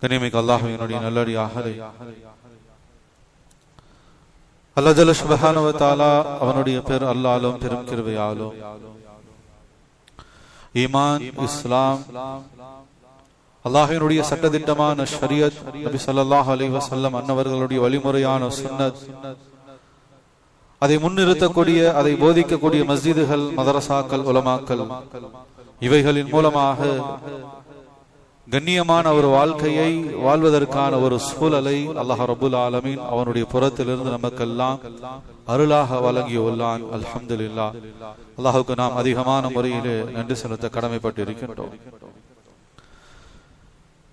கனிமிக்கு அல்லாஹ்வினுடைய நல்லடியார்களே, அல்லாஹ் ஜல்ல சுப்ஹானஹு வ தஆலா அவனுடைய பேர் அல்லாஹ்வும் பெரும் கிருபையாலும் ஈமான், இஸ்லாம், அல்லாஹ்வினுடைய சட்டதிட்டமான ஷரியத், நபி ஸல்லல்லாஹு அலைஹி வஸல்லம் அன்னவர்களுடைய வழிமுறையான சுன்னத், அதை முன்னிறுத்தக்கூடிய, அதை போதிக்கக்கூடிய மஸ்ஜிதுகள், மதரசாக்கள், உலமாக்கள், இவைகளின் மூலமாக கண்ணியமான ஒரு வாழ்க்கையை வாழ்வதற்கான ஒரு சூழலை அல்லாஹ் ரப்புல் ஆலமீன் அவனுடைய புறத்திலிருந்து நமக்கெல்லாம் அருளாக வழங்கியுள்ளான். அல்ஹம்துலில்லாஹ். அல்லாஹுக்கு நாம் அதிகமான முறையிலே நன்றி செலுத்த கடமைப்பட்டு இருக்கின்றோம்.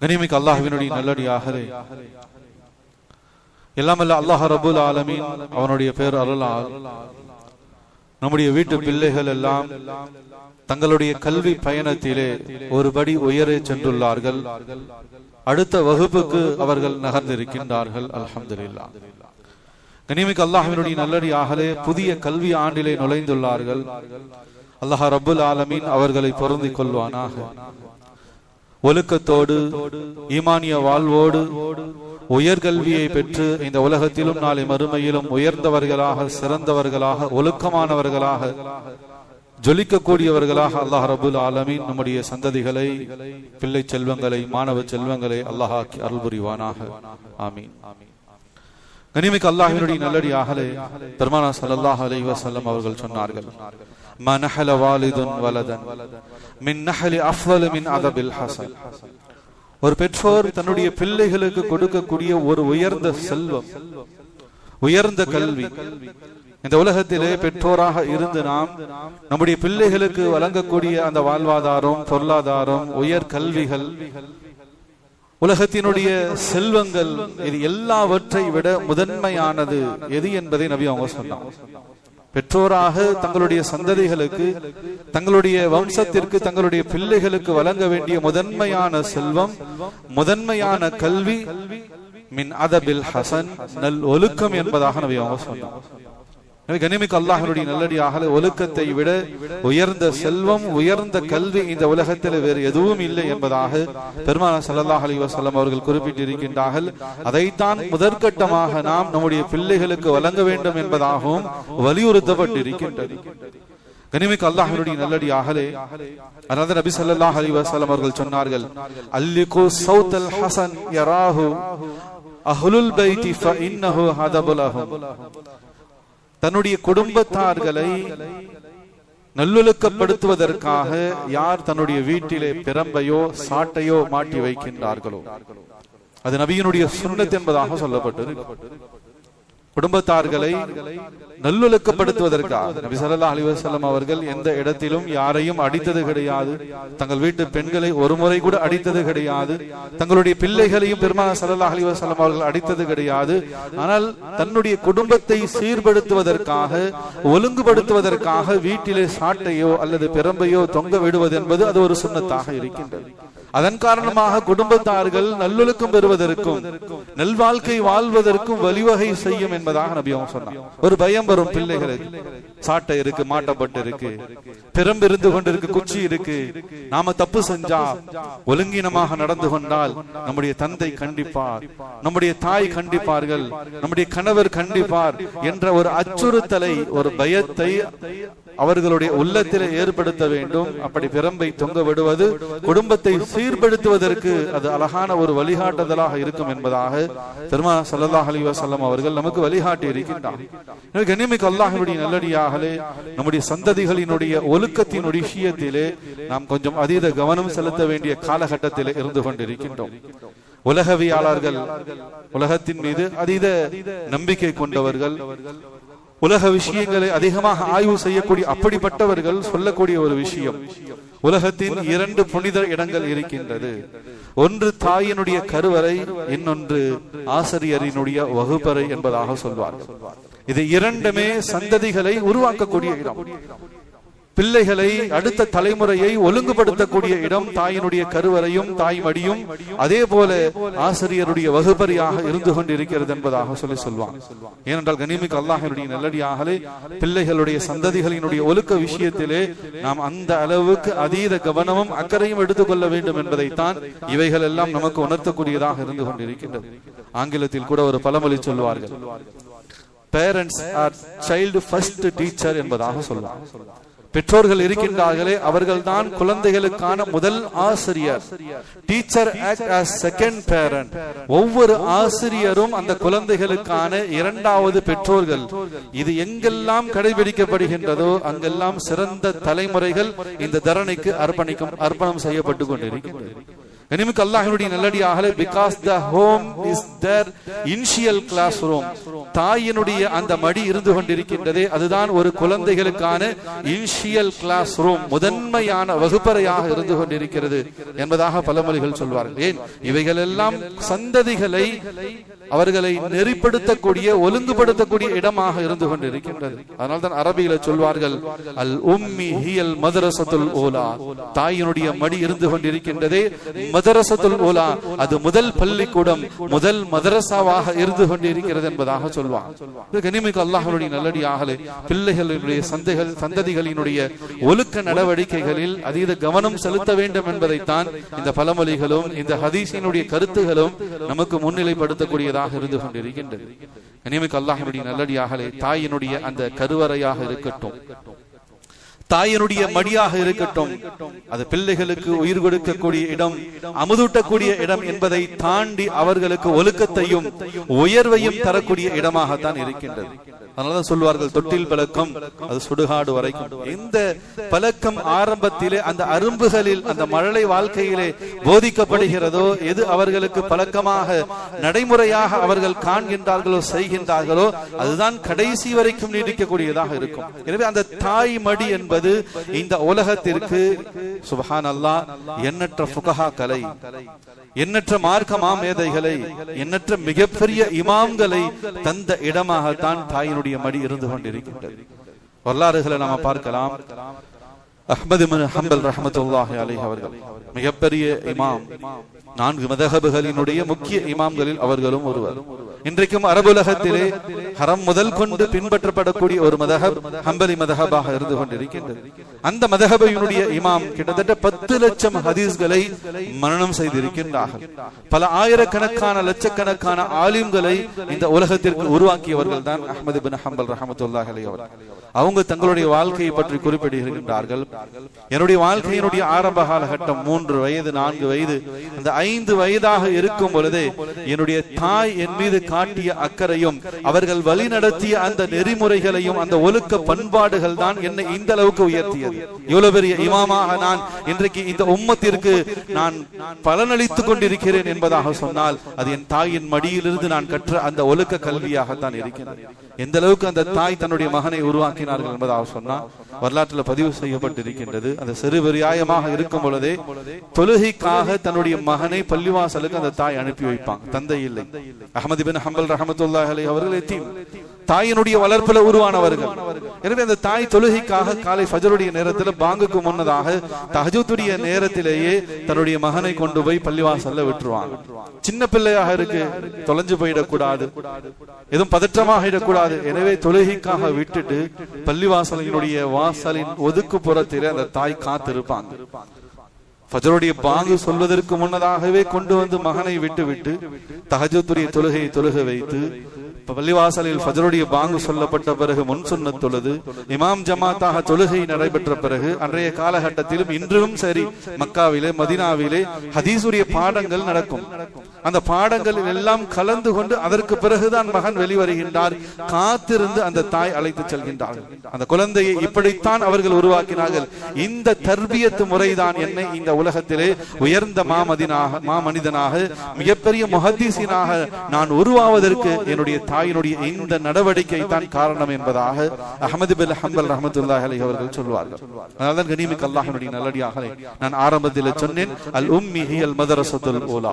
கண்ணியமிக்க அல்லாஹ்வினுடைய நல்லடியார்களே, எல்லாமல்ல அல்லாஹ் ரப்புல் ஆலமீன் அவனுடைய பேர் அருளால் நம்முடைய வீட்டு பிள்ளைகள் எல்லாம் தங்களுடைய கல்வி பயணத்திலே ஒருபடி உயரே சென்றுள்ளார்கள். அடுத்த வகுப்புக்கு அவர்கள் நகர்ந்திருக்கின்றார்கள். அல்ஹம்துலில்லாஹ். கனிமிக்க அல்லாஹ்வினுடைய நல்லடியார்களே, புதிய கல்வி ஆண்டிலே நுழைந்துள்ளார்கள். அல்லாஹ் ரப்புல் ஆலமீன் அவர்களை பொருந்திக் கொள்வானாக. ஒழுக்கத்தோடு, ஈமானிய வாழ்வோடு உயர்கல்வியை பெற்று இந்த உலகத்திலும் நாளை மறுமையிலும் உயர்ந்தவர்களாக, சிறந்தவர்களாக, ஒழுக்கமானவர்களாக, ஜொலிக்கக்கூடியவர்களாக அல்லாஹ் ரப்புல் ஆலமீன் நம்முடைய சந்ததிகளை, பிள்ளை செல்வங்களை, மாணவ செல்வங்களை அல்லாஹ் ஆக்கி அருள் புரிவானாக. ஆமீன். கனிமிக்க அல்லாஹ்வினுடைய நல்லடியார்களே, பெருமானார் ஸல்லல்லாஹு அலைஹி வஸல்லம் அவர்கள் சொன்னார்கள், மா நஹல வாலிதுன் வலதன் மின் நஹலி அஃதல் மின் அதபில் ஹஸன். ஒரு பெற்றோர் தன்னுடைய பிள்ளைகளுக்கு கொடுக்கக்கூடிய ஒரு உயர்ந்த செல்வம், உயர்ந்த கல்வி. இந்த உலகத்திலே பெற்றோராக இருந்து நாம் நம்முடைய பிள்ளைகளுக்கு வழங்கக்கூடிய அந்த வாழ்வாதாரம், பொருளாதாரம், உயர் கல்விகள், உலகத்தினுடைய செல்வங்கள், இது எல்லாவற்றை விட முதன்மையானது எது என்பதை நபி அவங்க சொன்னாங்க. பெற்றோராக தங்களுடைய சந்ததிகளுக்கு, தங்களுடைய வம்சத்திற்கு, தங்களுடைய பிள்ளைகளுக்கு வழங்க வேண்டிய முதன்மையான செல்வம், முதன்மையான கல்வி மின் அதபில் ஹசன், நல் ஒழுக்கம் என்பதாக நபி அவங்க சொன்னாங்க. கனிமிக்க அல்லாஹ்வினுடைய நல்லடியார்களே, ஒழுக்கத்தை விட உயர்ந்த செல்வம், உயர்ந்த கல்வி இந்த உலகத்தில் வேறு எதுவும் இல்லை என்பதாக பெருமானார் ஸல்லல்லாஹு அலைஹி வஸல்லம் அவர்கள் குறிப்பிட்டிருக்கின்றார்கள். அதைத்தான் முதற்கட்டமாக நாம் நம்முடைய பிள்ளைகளுக்கு வழங்க வேண்டும் என்பதாகவும் வலியுறுத்தப்பட்டிருக்கின்றது. கனிமிக்க அல்லாஹ்வினுடைய நல்லடியார்களே, அதனால நபி ஸல்லல்லாஹு அலைஹி வஸல்லம் அவர்கள் சொன்னார்கள், அல்லிகு ஸௌத்தல் ஹஸன் யராஹு அஹ்லுல் பைத்தி ஃபஇன்னஹு ஹதபுலஹும். தன்னுடைய குடும்பத்தார்களை நல்லொழுக்கப்படுத்துவதற்காக யார் தன்னுடைய வீட்டிலே பிரம்பையோ சாட்டையோ மாட்டி வைக்கின்றார்களோ அது நபியினுடைய சுன்னத் என்பதாக சொல்லப்பட்டது. குடும்பத்தார்களை நல்லொழுக்கப்படுத்துவதற்காக நபி ஸல்லல்லாஹு அலைஹி வஸல்லம் அவர்கள் எந்த இடத்திலும் யாரையும் அடித்தது கிடையாது. தங்கள் வீட்டு பெண்களை ஒரு முறை கூட அடித்தது கிடையாது. தங்களுடைய பிள்ளைகளையும் பெருமானார் ஸல்லல்லாஹு அலைஹி வஸல்லம் அவர்கள் அடித்தது கிடையாது. ஆனால் தன்னுடைய குடும்பத்தை சீர்படுத்துவதற்காக, ஒழுங்குபடுத்துவதற்காக வீட்டிலே சாட்டையோ அல்லது பிரம்பையோ தொங்க விடுவது என்பது அது ஒரு சுன்னத்தாக இருக்கின்றது. அதன் காரணமாக குடும்பத்தார்கள் நல்லொழுக்கம் பெறுவதற்கும் நல்வாழ்க்கை வாழ்வதற்கும் வழிவகை செய்யும் என்பதாக நபி அவங்க சொன்னாங்க. ஒரு பயம் வரும் பிள்ளைகளுக்கு, சாட்டை இருக்கு, மாட்டப்பட்டு இருக்கு, பிரம்பு இருந்து கொண்டிருக்கு, குச்சி இருக்கு, நாம தப்பு செஞ்சா, ஒழுங்கீனமாக நடந்து கொண்டால் நம்முடைய தந்தை கண்டிப்பார், நம்முடைய தாய் கண்டிப்பார்கள், நம்முடைய கணவர் கண்டிப்பார் என்ற ஒரு அச்சுறுத்தலை, ஒரு பயத்தை அவர்களுடைய உள்ளத்திலே ஏற்படுத்த வேண்டும். அப்படி பிரம்பை தொங்க விடுவது குடும்பத்தை சீர்படுத்துவதற்கு அது அழகான ஒரு வழிகாட்டுதலாக இருக்கும் என்பதாக பெருமானார் ஸல்லல்லாஹு அலைஹி வஸல்லம் அவர்கள் நமக்கு வழிகாட்டி இருக்கின்றார். கண்ணியமிக்க அல்லாஹ்வினுடைய நல்லடியார்களே, நம்முடைய சந்ததிகளினுடைய ஒழுக்கத்தின் விஷயத்திலே நாம் கொஞ்சம் அதீத கவனம் செலுத்த வேண்டிய காலகட்டத்திலே இருந்து கொண்டிருக்கின்றோம். உலகவியாளர்கள், உலகத்தின் மீது அதீத நம்பிக்கை கொண்டவர்கள், உலக விஷயங்களை அதிகமாக ஆய்வு செய்யக்கூடிய அப்படிப்பட்டவர்கள் சொல்லக்கூடிய ஒரு விஷயம், உலகத்தின் 2 புனித இடங்கள் இருக்கின்றது. ஒன்று தாயினுடைய கருவறை, இன்னொன்று ஆசிரியரினுடைய வகுப்பறை என்பதாக சொல்வார்கள். இது இரண்டுமே சந்ததிகளை உருவாக்கக்கூடிய இடம். பிள்ளைகளை அடுத்த தலைமுறையை ஒழுங்குபடுத்தக்கூடிய இடம் தாயினுடைய கருவறையும் தாய் மடியும் அதே போல ஆசிரியருடைய வகுப்பறையாக இருந்து கொண்டிருக்கிறது என்பதாக சொல்லுவாங்க. ஏனென்றால் கனிமிக்கு அல்லாஹ்வுடைய நல்லடியாகலே பிள்ளைகளுடைய சந்ததிகளினுடைய ஒழுக்க விஷயத்திலே நாம் அந்த அளவுக்கு அதீத கவனமும் அக்கறையும் எடுத்துக்கொள்ள வேண்டும் என்பதைத்தான் இவைகள் எல்லாம் நமக்கு உணர்த்தக்கூடியதாக இருந்து கொண்டிருக்கின்றது. ஆங்கிலத்தில் கூட ஒரு பழமொழி சொல்வார்கள், parents are child first teacher என்பதாக சொல்வாங்க. பெற்றோர்கள் இருக்கின்றார்களே அவர்கள் தான் குழந்தைகளுக்கான முதல் ஆசிரியர். Teacher act as second parent. ஒவ்வொரு ஆசிரியரும் அந்த குழந்தைகளுக்கான இரண்டாவது பெற்றோர்கள். இது எங்கெல்லாம் கடைபிடிக்கப்படுகின்றதோ அங்கெல்லாம் சிறந்த தலைமுறைகள் இந்த தரணிக்கு அர்ப்பணம் செய்யப்பட்டு கொண்டிருக்கின்றது. கனிமிக்கு அல்லாஹ்வுடைய நல்லடியாகலே, because the home is their initial classroom. தாயினுடைய அந்த மடி இருந்து கொண்டிருக்கின்றதே அதுதான் ஒரு குழந்தைகளுக்கான இனிஷியல் கிளாஸ் ரூம், முதன்மையான வகுப்பறையாக இருந்து கொண்டிருக்கிறது என்பதாக பழமொழிகள் சொல்வார்கள். ஏன் இவைகள் எல்லாம் சந்ததிகளை அவர்களை நெறிப்படுத்தக்கூடிய ஒழுங்குபடுத்தக்கூடிய இடமாக இருந்து கொண்டிருக்கின்றது. அதனால்தான் அரபியில சொல்வார்கள், அல் உம்மி ஹியல் மதரசத்துல் ஊலா. தாயினுடைய மடி இருந்து கொண்டிருக்கின்றதே மதரசத்துல் ஊலா, அது முதல் பள்ளிக்கூடம், முதல் மதரசாவாக இருந்து கொண்டிருக்கிறது என்பதாக சொல்வாங்க. கனிமிக்கு அல்லாஹ்வுடைய நல்லடியாகலே பிள்ளைகளுடைய சந்ததிகளினுடைய ஒழுக்க நடவடிக்கைகளில் அதீத கவனம் செலுத்த வேண்டும் என்பதைத்தான் இந்த பழமொழிகளும் இந்த ஹதீஸினுடைய கருத்துகளும் நமக்கு முன்னிலைப்படுத்தக்கூடியதாக இருந்து கொண்டிருக்கின்றது. கனிமிக்கு அல்லாஹ்வுடைய நல்லடியாகலே தாயினுடைய அந்த கருவறையாக இருக்கட்டும், தாயினுடைய மடியாக இருக்கட்டும், அது பிள்ளைகளுக்கு உயிர் கொடுக்கக்கூடிய இடம், அமுதூட்டக்கூடிய இடம் என்பதை தாண்டி அவர்களுக்கு ஒழுக்கத்தையும் உயர்வையும் தரக்கூடிய இடமாகத்தான் இருக்கின்றது. அதனாலதான் சொல்வார்கள், தொட்டில் பழக்கம் அது சுடுகாடு வரைக்கும். இந்த பழக்கம் ஆரம்பத்திலே அந்த அரும்புகளில் அந்த மழலை வாழ்க்கையிலே போதிக்கப்படுகிறதோ, எது அவர்களுக்கு பழக்கமாக நடைமுறையாக அவர்கள் காண்கின்றார்களோ செய்கின்றார்களோ அதுதான் கடைசி வரைக்கும் நீடிக்கக்கூடியதாக இருக்கும். எனவே அந்த தாய் மடி என்பது இந்த உலகத்திற்கு சுப்ஹான் அல்லாஹ் எண்ணற்ற ஃபுகஹா கலை, எண்ணற்ற மார்க்க மாமேதைகளை, எண்ணற்ற மிகப்பெரிய இமாம்களை தந்த இடமாகத்தான் தாயினுடைய மடி இருந்து கொண்டிருக்கின்றது. வரலாறுகளை நாம பார்க்கலாம். அஹ்மது பின் ஹம்பல் ரஹ்மத்துல்லாஹி அலைஹி அவர்கள் மிகப்பெரிய இமாம், 4 மதஹபுகளினுடைய முக்கிய இமாம்களில் அவர்களும் ஒருவர். இன்றைக்கும் அரபுலகத்திலே ஹரம் முதல் கொண்டு பின்பற்றப்படக்கூடிய ஒரு மதஹப் ஹம்பலி மதஹபாக இருந்து கொண்டிருக்கின்றது. அந்த மதஹபினுடைய இமாம் கிட்டத்தட்ட 10 லட்சம் ஹதீஸ்களை மனனம் செய்திருக்கின்றார்கள். பல ஆயிரக்கணக்கான லட்சக்கணக்கான ஆலிம்களை இந்த உலகத்திற்கு உருவாக்கியவர்கள் தான் அஹ்மது பின் ஹம்பல் ரஹ்மத்துல்லாஹி அலைஹி அவர்கள். அவங்க தங்களுடைய வாழ்க்கையை பற்றி குறிப்பிடுகின்றார்கள். என்னுடைய வாழ்க்கையினுடைய ஆரம்ப காலகட்டம் 3 வயது 4 வயது, அந்த 5 வயதாக இருக்கும் பொழுதே என்னுடைய தாய் என் மீது காட்டிய அக்கறையும் அவர்கள் வழி நடத்திய அந்த நெறிமுறைகளையும் அந்த ஒழுக்க பண்பாடுகள் தான் என்னை இந்த அளவுக்கு உயர்த்தியது. இவ்வளவு பெரிய இமாமாக நான் இன்றைக்கு இந்த உம்மத்திற்கு நான் பலனளித்துக் கொண்டிருக்கிறேன் என்பதாக சொன்னால் அது என் தாயின் மடியிலிருந்து நான் கற்ற அந்த ஒழுக்க கல்வியாகத்தான் இருக்கிறது. எந்த அளவுக்கு அந்த தாய் தன்னுடைய மகனை உருவாக்கினார்கள் என்பதாக சொன்னால் வரலாற்றில் பதிவு செய்யப்பட்டிருக்கின்றது. அந்த சிறுபிரியாயமாக இருக்கும் பொழுதே தொழுகைக்காக தன்னுடைய மகனை பள்ளிவாசலுக்கு அந்த தாய் அனுப்பி வைப்பாங்க. தந்தை இல்லை. அஹ்மது பின் ஹம்பல் ரஹ்மத்துல்லாஹி அலைஹி அவர்கள் எத்தீம், தாயினுடைய வளர்ப்புல உருவானவர்கள். எனவே அந்த தாய் தொழுகைக்காக காலை ஃபஜ்ருடைய நேரத்தில் பாங்குக்கு முன்னதாக தஹஜ்ஜுடைய நேரத்திலேயே தன்னுடைய மகனை கொண்டு போய் பள்ளிவாசல்ல விட்டுருவாங்க. சின்ன பிள்ளையாக இருக்கு, தொலைஞ்சு போயிடக்கூடாது, எதுவும் பதற்றமாக இடக்கூடாது. எனவே தொழுகைக்காக விட்டுட்டு பள்ளிவாசலினுடைய வாசலின் ஒதுக்குப்புறத்திலே அந்த தாய் காத்திருப்பாங்க. ஃபஜ்ருடைய பாங்கு சொல்வதற்கு முன்னதாகவே கொண்டு வந்து மகனை விட்டு தஹஜ்ஜுடைய தொழுகையை தொழுக வைத்து பள்ளிவாசலில் ஃபஜ்ருடைய பாங்கு சொல்லப்பட்ட பிறகு முன் சுன்னத் தொழுது இமாம் ஜமாத்தாக தொழுகை நடைபெற்ற பிறகு அன்றைய காலகட்டத்திலும் இன்றும் சரி மக்காவிலே மதீனாவிலே ஹதீஸுடைய பாடங்கள் நடக்கும். அந்த பாடங்களில் எல்லாம் கலந்து கொண்டு அதற்கு பிறகுதான் மகன் வெளிவருகின்றார். காத்திருந்து அந்த தாய் அழைத்து செல்கின்றார்கள். அந்த குழந்தையை இப்படித்தான் அவர்கள் உருவாக்கினார்கள். இந்த தர்பியத்து முறைதான் என்னை இந்த உலகத்திலே உயர்ந்த மாமனிதனாக மிகப்பெரிய முஹத்தீஸினாக நான் உருவாவதற்கு என்னுடைய தாயினுடைய இந்த நடவடிக்கை தான் காரணம் என்பதாக அஹ்மது பின் ஹம்பல் ரஹ்மத்துல்லாஹி அலைஹி அவர்கள் சொல்வார்கள். அதனால்தான் கனிமிக்க அல்லாஹ்வினுடைய நல்லடியார்களே, நான் ஆரம்பத்தில் சொன்னேன், அல் உம்மி ஹியல் மதரஸத்துல் ஊலா.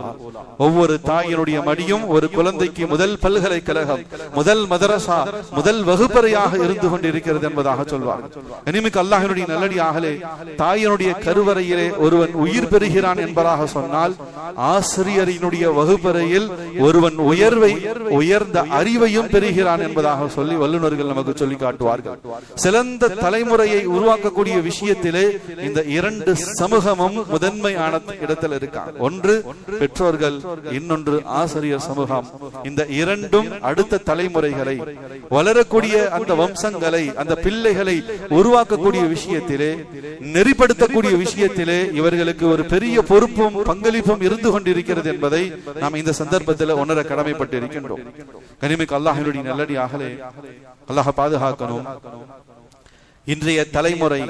ஒவ்வொரு தாயினுடைய மடியும் ஒரு குழந்தைக்கு முதல் பல்கலைக்கழகம், முதல் மதரசா, முதல் வகுப்பறையாக இருந்து கொண்டிருக்கிறது என்பதாக சொல்வார்கள். கனிமிக்க அல்லாஹ்வினுடைய நல்லடியார்களே, தாயினுடைய கருவறையிலே ஒருவன் உயிர் பெறுகிறான் என்பதாக சொன்னால், ஆசிரியரினுடைய வகுப்பறையில் ஒருவன் உயர்ந்த அறிவையும் பெறுகிறான் என்பதாக சொல்லி வல்லுநர்கள் நமக்கு சொல்லி காட்டுவார்கள். சிறந்த தலைமுறையை உருவாக்கக்கூடிய விஷயத்திலே இந்த இரண்டு சமூகமும் முதன்மையான இடத்தில் இருக்காங்க. ஒன்று பெற்றோர்கள், இன்னொன்று ஆசிரியர் சமூகம். இந்த இரண்டும் அடுத்த தலைமுறைகளை, வளரக்கூடிய அந்த வம்சங்களை, அந்த பிள்ளைகளை உருவாக்கக்கூடிய விஷயத்திலே, நெறிப்படுத்தக்கூடிய விஷயத்திலே இவர்களுக்கு ஒரு பெரிய பொறுப்பும் பங்களிப்பும் இருந்து கொண்டிருக்கிறது என்பதை நாம் இந்த சந்தர்ப்பத்தில் உணர கடமைப்பட்டு இருக்கின்றோம். கனிமிக்க அல்லாஹ்வினுடைய நல்லடியார்களே, அல்லாஹ் பாதுகாக்கணும். இன்றைய தலைமுறை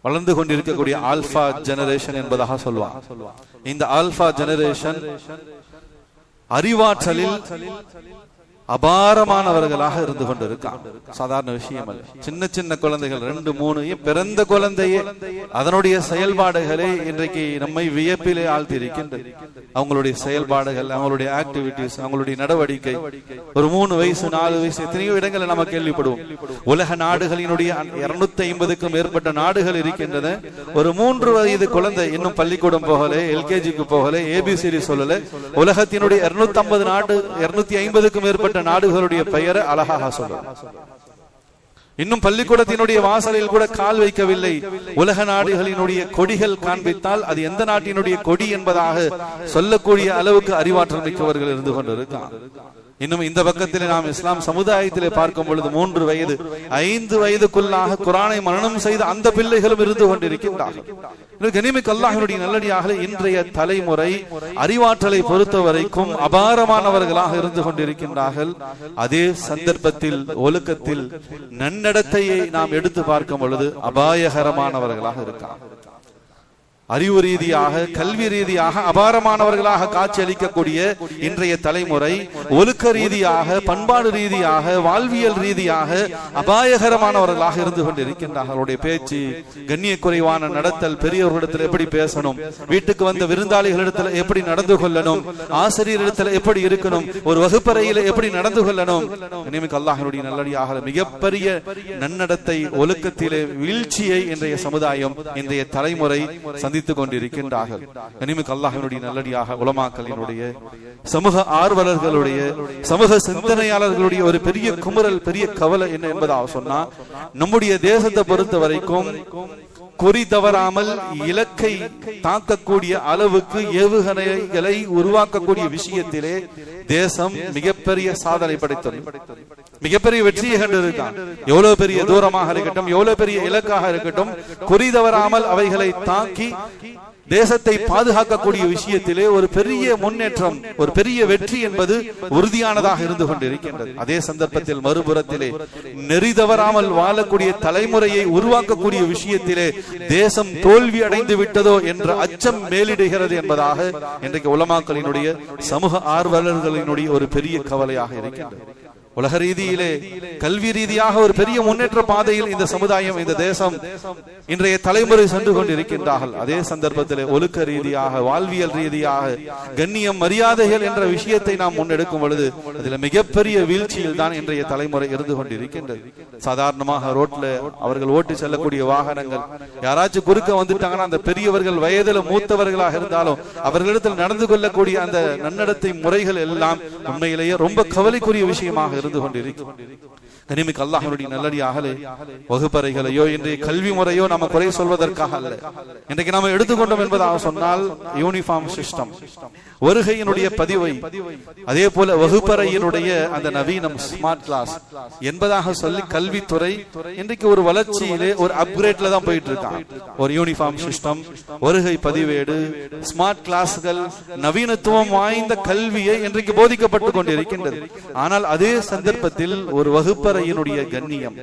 வளர்ந்து கொண்டிருக்கக்கூடிய ஆல்பா ஜெனரேஷன் என்பதாக சொல்லுவாங்க. இந்த ஆல்பா ஜெனரேஷன் அறிவாற்றலில் அபாரமானவர்களாக இருந்து கொண்டிருக்காங்க. சாதாரண விஷயம் அல்ல. சின்ன சின்ன குழந்தைகள் 2, 3 பிறந்த குழந்தையே அதனுடைய செயல்பாடுகளே இன்றைக்கு நம்மை வியப்பிலே ஆழ்த்திருக்கின்றது. அவங்களுடைய செயல்பாடுகள், அவங்களுடைய ஆக்டிவிட்டிஸ், அவங்களுடைய நடவடிக்கை. ஒரு 3 வயசு 4 வயசு எத்தனையோ இடங்களை நம்ம கேள்விப்படுவோம். உலக நாடுகளினுடைய 250க்கும் மேற்பட்ட நாடுகள் இருக்கின்றன. ஒரு 3 வயது குழந்தை இன்னும் பள்ளிக்கூடம் போகல, எல்கேஜிக்கு போகல, ஏபிசிடி சொல்லல, உலகத்தினுடைய 250க்கும் மேற்பட்ட நாடுகளுடைய பெயரை அழகாக சொல்லும். இன்னும் பள்ளிக்கூடத்தினுடைய வாசலில் கூட கால் வைக்கவில்லை. உலக நாடுகளினுடைய கொடிகள் காண்பித்தால் அது எந்த நாட்டினுடைய கொடி என்பதாக சொல்லக்கூடிய அளவுக்கு அறிவாற்றல் மிக்கவர்கள் இருந்து கொண்டிருக்காங்க. இன்னும் இந்த பக்கத்திலே நாம் இஸ்லாம் சமுதாயத்திலே பார்க்கும் பொழுது 3 வயது 5 வயதுக்குள்ளாக குர்ஆனை மனனம் செய்த அந்த பிள்ளைகளும் இருந்து கொண்டிருக்கின்றார்கள். கனிமிக்க அல்லாஹ்வினுடைய நல்லடியார்களே, இன்றைய தலைமுறை அறிவாற்றலை பொறுத்த வரைக்கும் அபாரமானவர்களாக இருந்து கொண்டிருக்கின்றார்கள். அதே சந்தர்ப்பத்தில் ஒழுக்கத்தில் நன்னடத்தையை நாம் எடுத்து பார்க்கும் பொழுது அபாயகரமானவர்களாக இருக்காங்க. அறிவு ரீதியாக, கல்வி ரீதியாக அபாரமானவர்களாக காட்சி அளிக்கக்கூடிய இன்றைய தலைமுறை ஒழுக்க ரீதியாக, பண்பாடு ரீதியாக, வாழ்வியல் ரீதியாக அபாயகரமானவர்களாக இருந்து கொண்டிருக்கின்றார்கள். அவருடைய பேச்சு, கண்ணிய குறைவான நடத்தல், பெரியவர்களிடத்தில் எப்படி பேசணும், வீட்டுக்கு வந்த விருந்தாளிகளிடத்தில் எப்படி நடந்து கொள்ளணும், ஆசிரியரிடத்தில் எப்படி இருக்கணும், ஒரு வகுப்பறையில் எப்படி நடந்து கொள்ளணும். அல்லாஹ்வினுடைய நல்லடியாக மிகப்பெரிய நன்னடத்தை, ஒழுக்கத்திலே வீழ்ச்சியை இன்றைய சமுதாயம், இன்றைய தலைமுறை கொண்டிருக்கின்றார்கள். அல்லாஹ்வினுடைய நல்லடியாக உலமாக்களினுடைய, சமூக ஆர்வலர்களுடைய, சமூக சிந்தனையாளர்களுடைய ஒரு பெரிய குமுறல், பெரிய கவலை என்ன என்பதாக சொன்னா, நம்முடைய தேசத்தை பொறுத்த வரைக்கும் குறி தவறாமல் இலக்கை தாக்கக்கூடிய அளவுக்கு ஏவுகணைகளை உருவாக்கக்கூடிய விஷயத்திலே தேசம் மிகப்பெரிய சாதனை படைத்தது, மிகப்பெரிய வெற்றியை கண்டிருக்கான். எவ்வளவு பெரிய தூரமாக இருக்கட்டும், எவ்வளவு பெரிய இலக்காக இருக்கட்டும், குறி தவறாமல் அவைகளை தாக்கி தேசத்தை பாதுகாக்கக்கூடிய விஷயத்திலே ஒரு பெரிய முன்னேற்றம், ஒரு பெரிய வெற்றி என்பது உறுதியானதாக இருந்து கொண்டிருக்கின்றது. அதே சந்தர்ப்பத்தில் மறுபுறத்திலே நெறி தவறாமல் வாழக்கூடிய தலைமுறையை உருவாக்கக்கூடிய விஷயத்திலே தேசம் தோல்வி அடைந்து விட்டதோ என்ற அச்சம் மேலிடுகிறது என்பதாக இன்றைக்கு உலமாக்களினுடைய, சமூக ஆர்வலர்களினுடைய ஒரு பெரிய கவலையாக இருக்கின்றது. உலக ரீதியிலே, கல்வி ரீதியாக ஒரு பெரிய முன்னேற்ற பாதையில் இந்த சமுதாயம், இந்த தேசம் இன்றைய தலைமுறை சென்று கொண்டிருக்கின்றார்கள். அதே சந்தர்ப்பத்தில் ஒழுக்க ரீதியாக, வாழ்வியல் ரீதியாக, கண்ணியம், மரியாதைகள் என்ற விஷயத்தை நாம் முன்னெடுக்கும் பொழுது அதில் மிகப்பெரிய வீழ்ச்சியில் தான் இன்றைய தலைமுறை இருந்து கொண்டிருக்கின்றது. சாதாரணமாக ரோட்ல அவர்கள் ஓட்டி செல்லக்கூடிய வாகனங்கள், யாராச்சும் குறுக்க வந்துட்டாங்கன்னா அந்த பெரியவர்கள், வயதில் மூத்தவர்களாக இருந்தாலும் அவர்களிடத்தில் நடந்து கொள்ளக்கூடிய அந்த நன்னடத்தை முறைகள் எல்லாம் உண்மையிலேயே ரொம்ப கவலைக்குரிய விஷயமாக இருந்து கொண்டிருக்கிறது. கனிமிக்க அல்லாஹ்வினுடைய நல்லடியார்களே, வகுப்பறைகளையோ இன்றைய கல்வி முறையோ நம்ம குறை சொல்வதற்காக அல்ல. இன்றைக்கு நாம எடுத்துக்கொண்டோம் என்பதாக சொன்னால் யூனிஃபார்ம் சிஸ்டம், வருகையினுடைய பதிவை, அதே போல வகுப்பறையினுடைய அந்த நவீனம், ஸ்மார்ட் கிளாஸ் என்பதாக சொல்லி கல்வித்துறை இன்றைக்கு ஒரு வளர்ச்சியிலே, ஒரு அப்கிரேட்ல தான் போயிட்டு இருக்காங்க. ஒரு யூனிஃபார்ம் சிஸ்டம், வருகை பதிவேடு, ஸ்மார்ட் கிளாஸ்கள், நவீனத்துவம் வாய்ந்த கல்வியை இன்றைக்கு போதிக்கப்பட்டு கொண்டிருக்கின்றது. ஆனால் அதே சந்தர்ப்பத்தில் ஒரு வகுப்பறையினுடைய கண்ணியம்,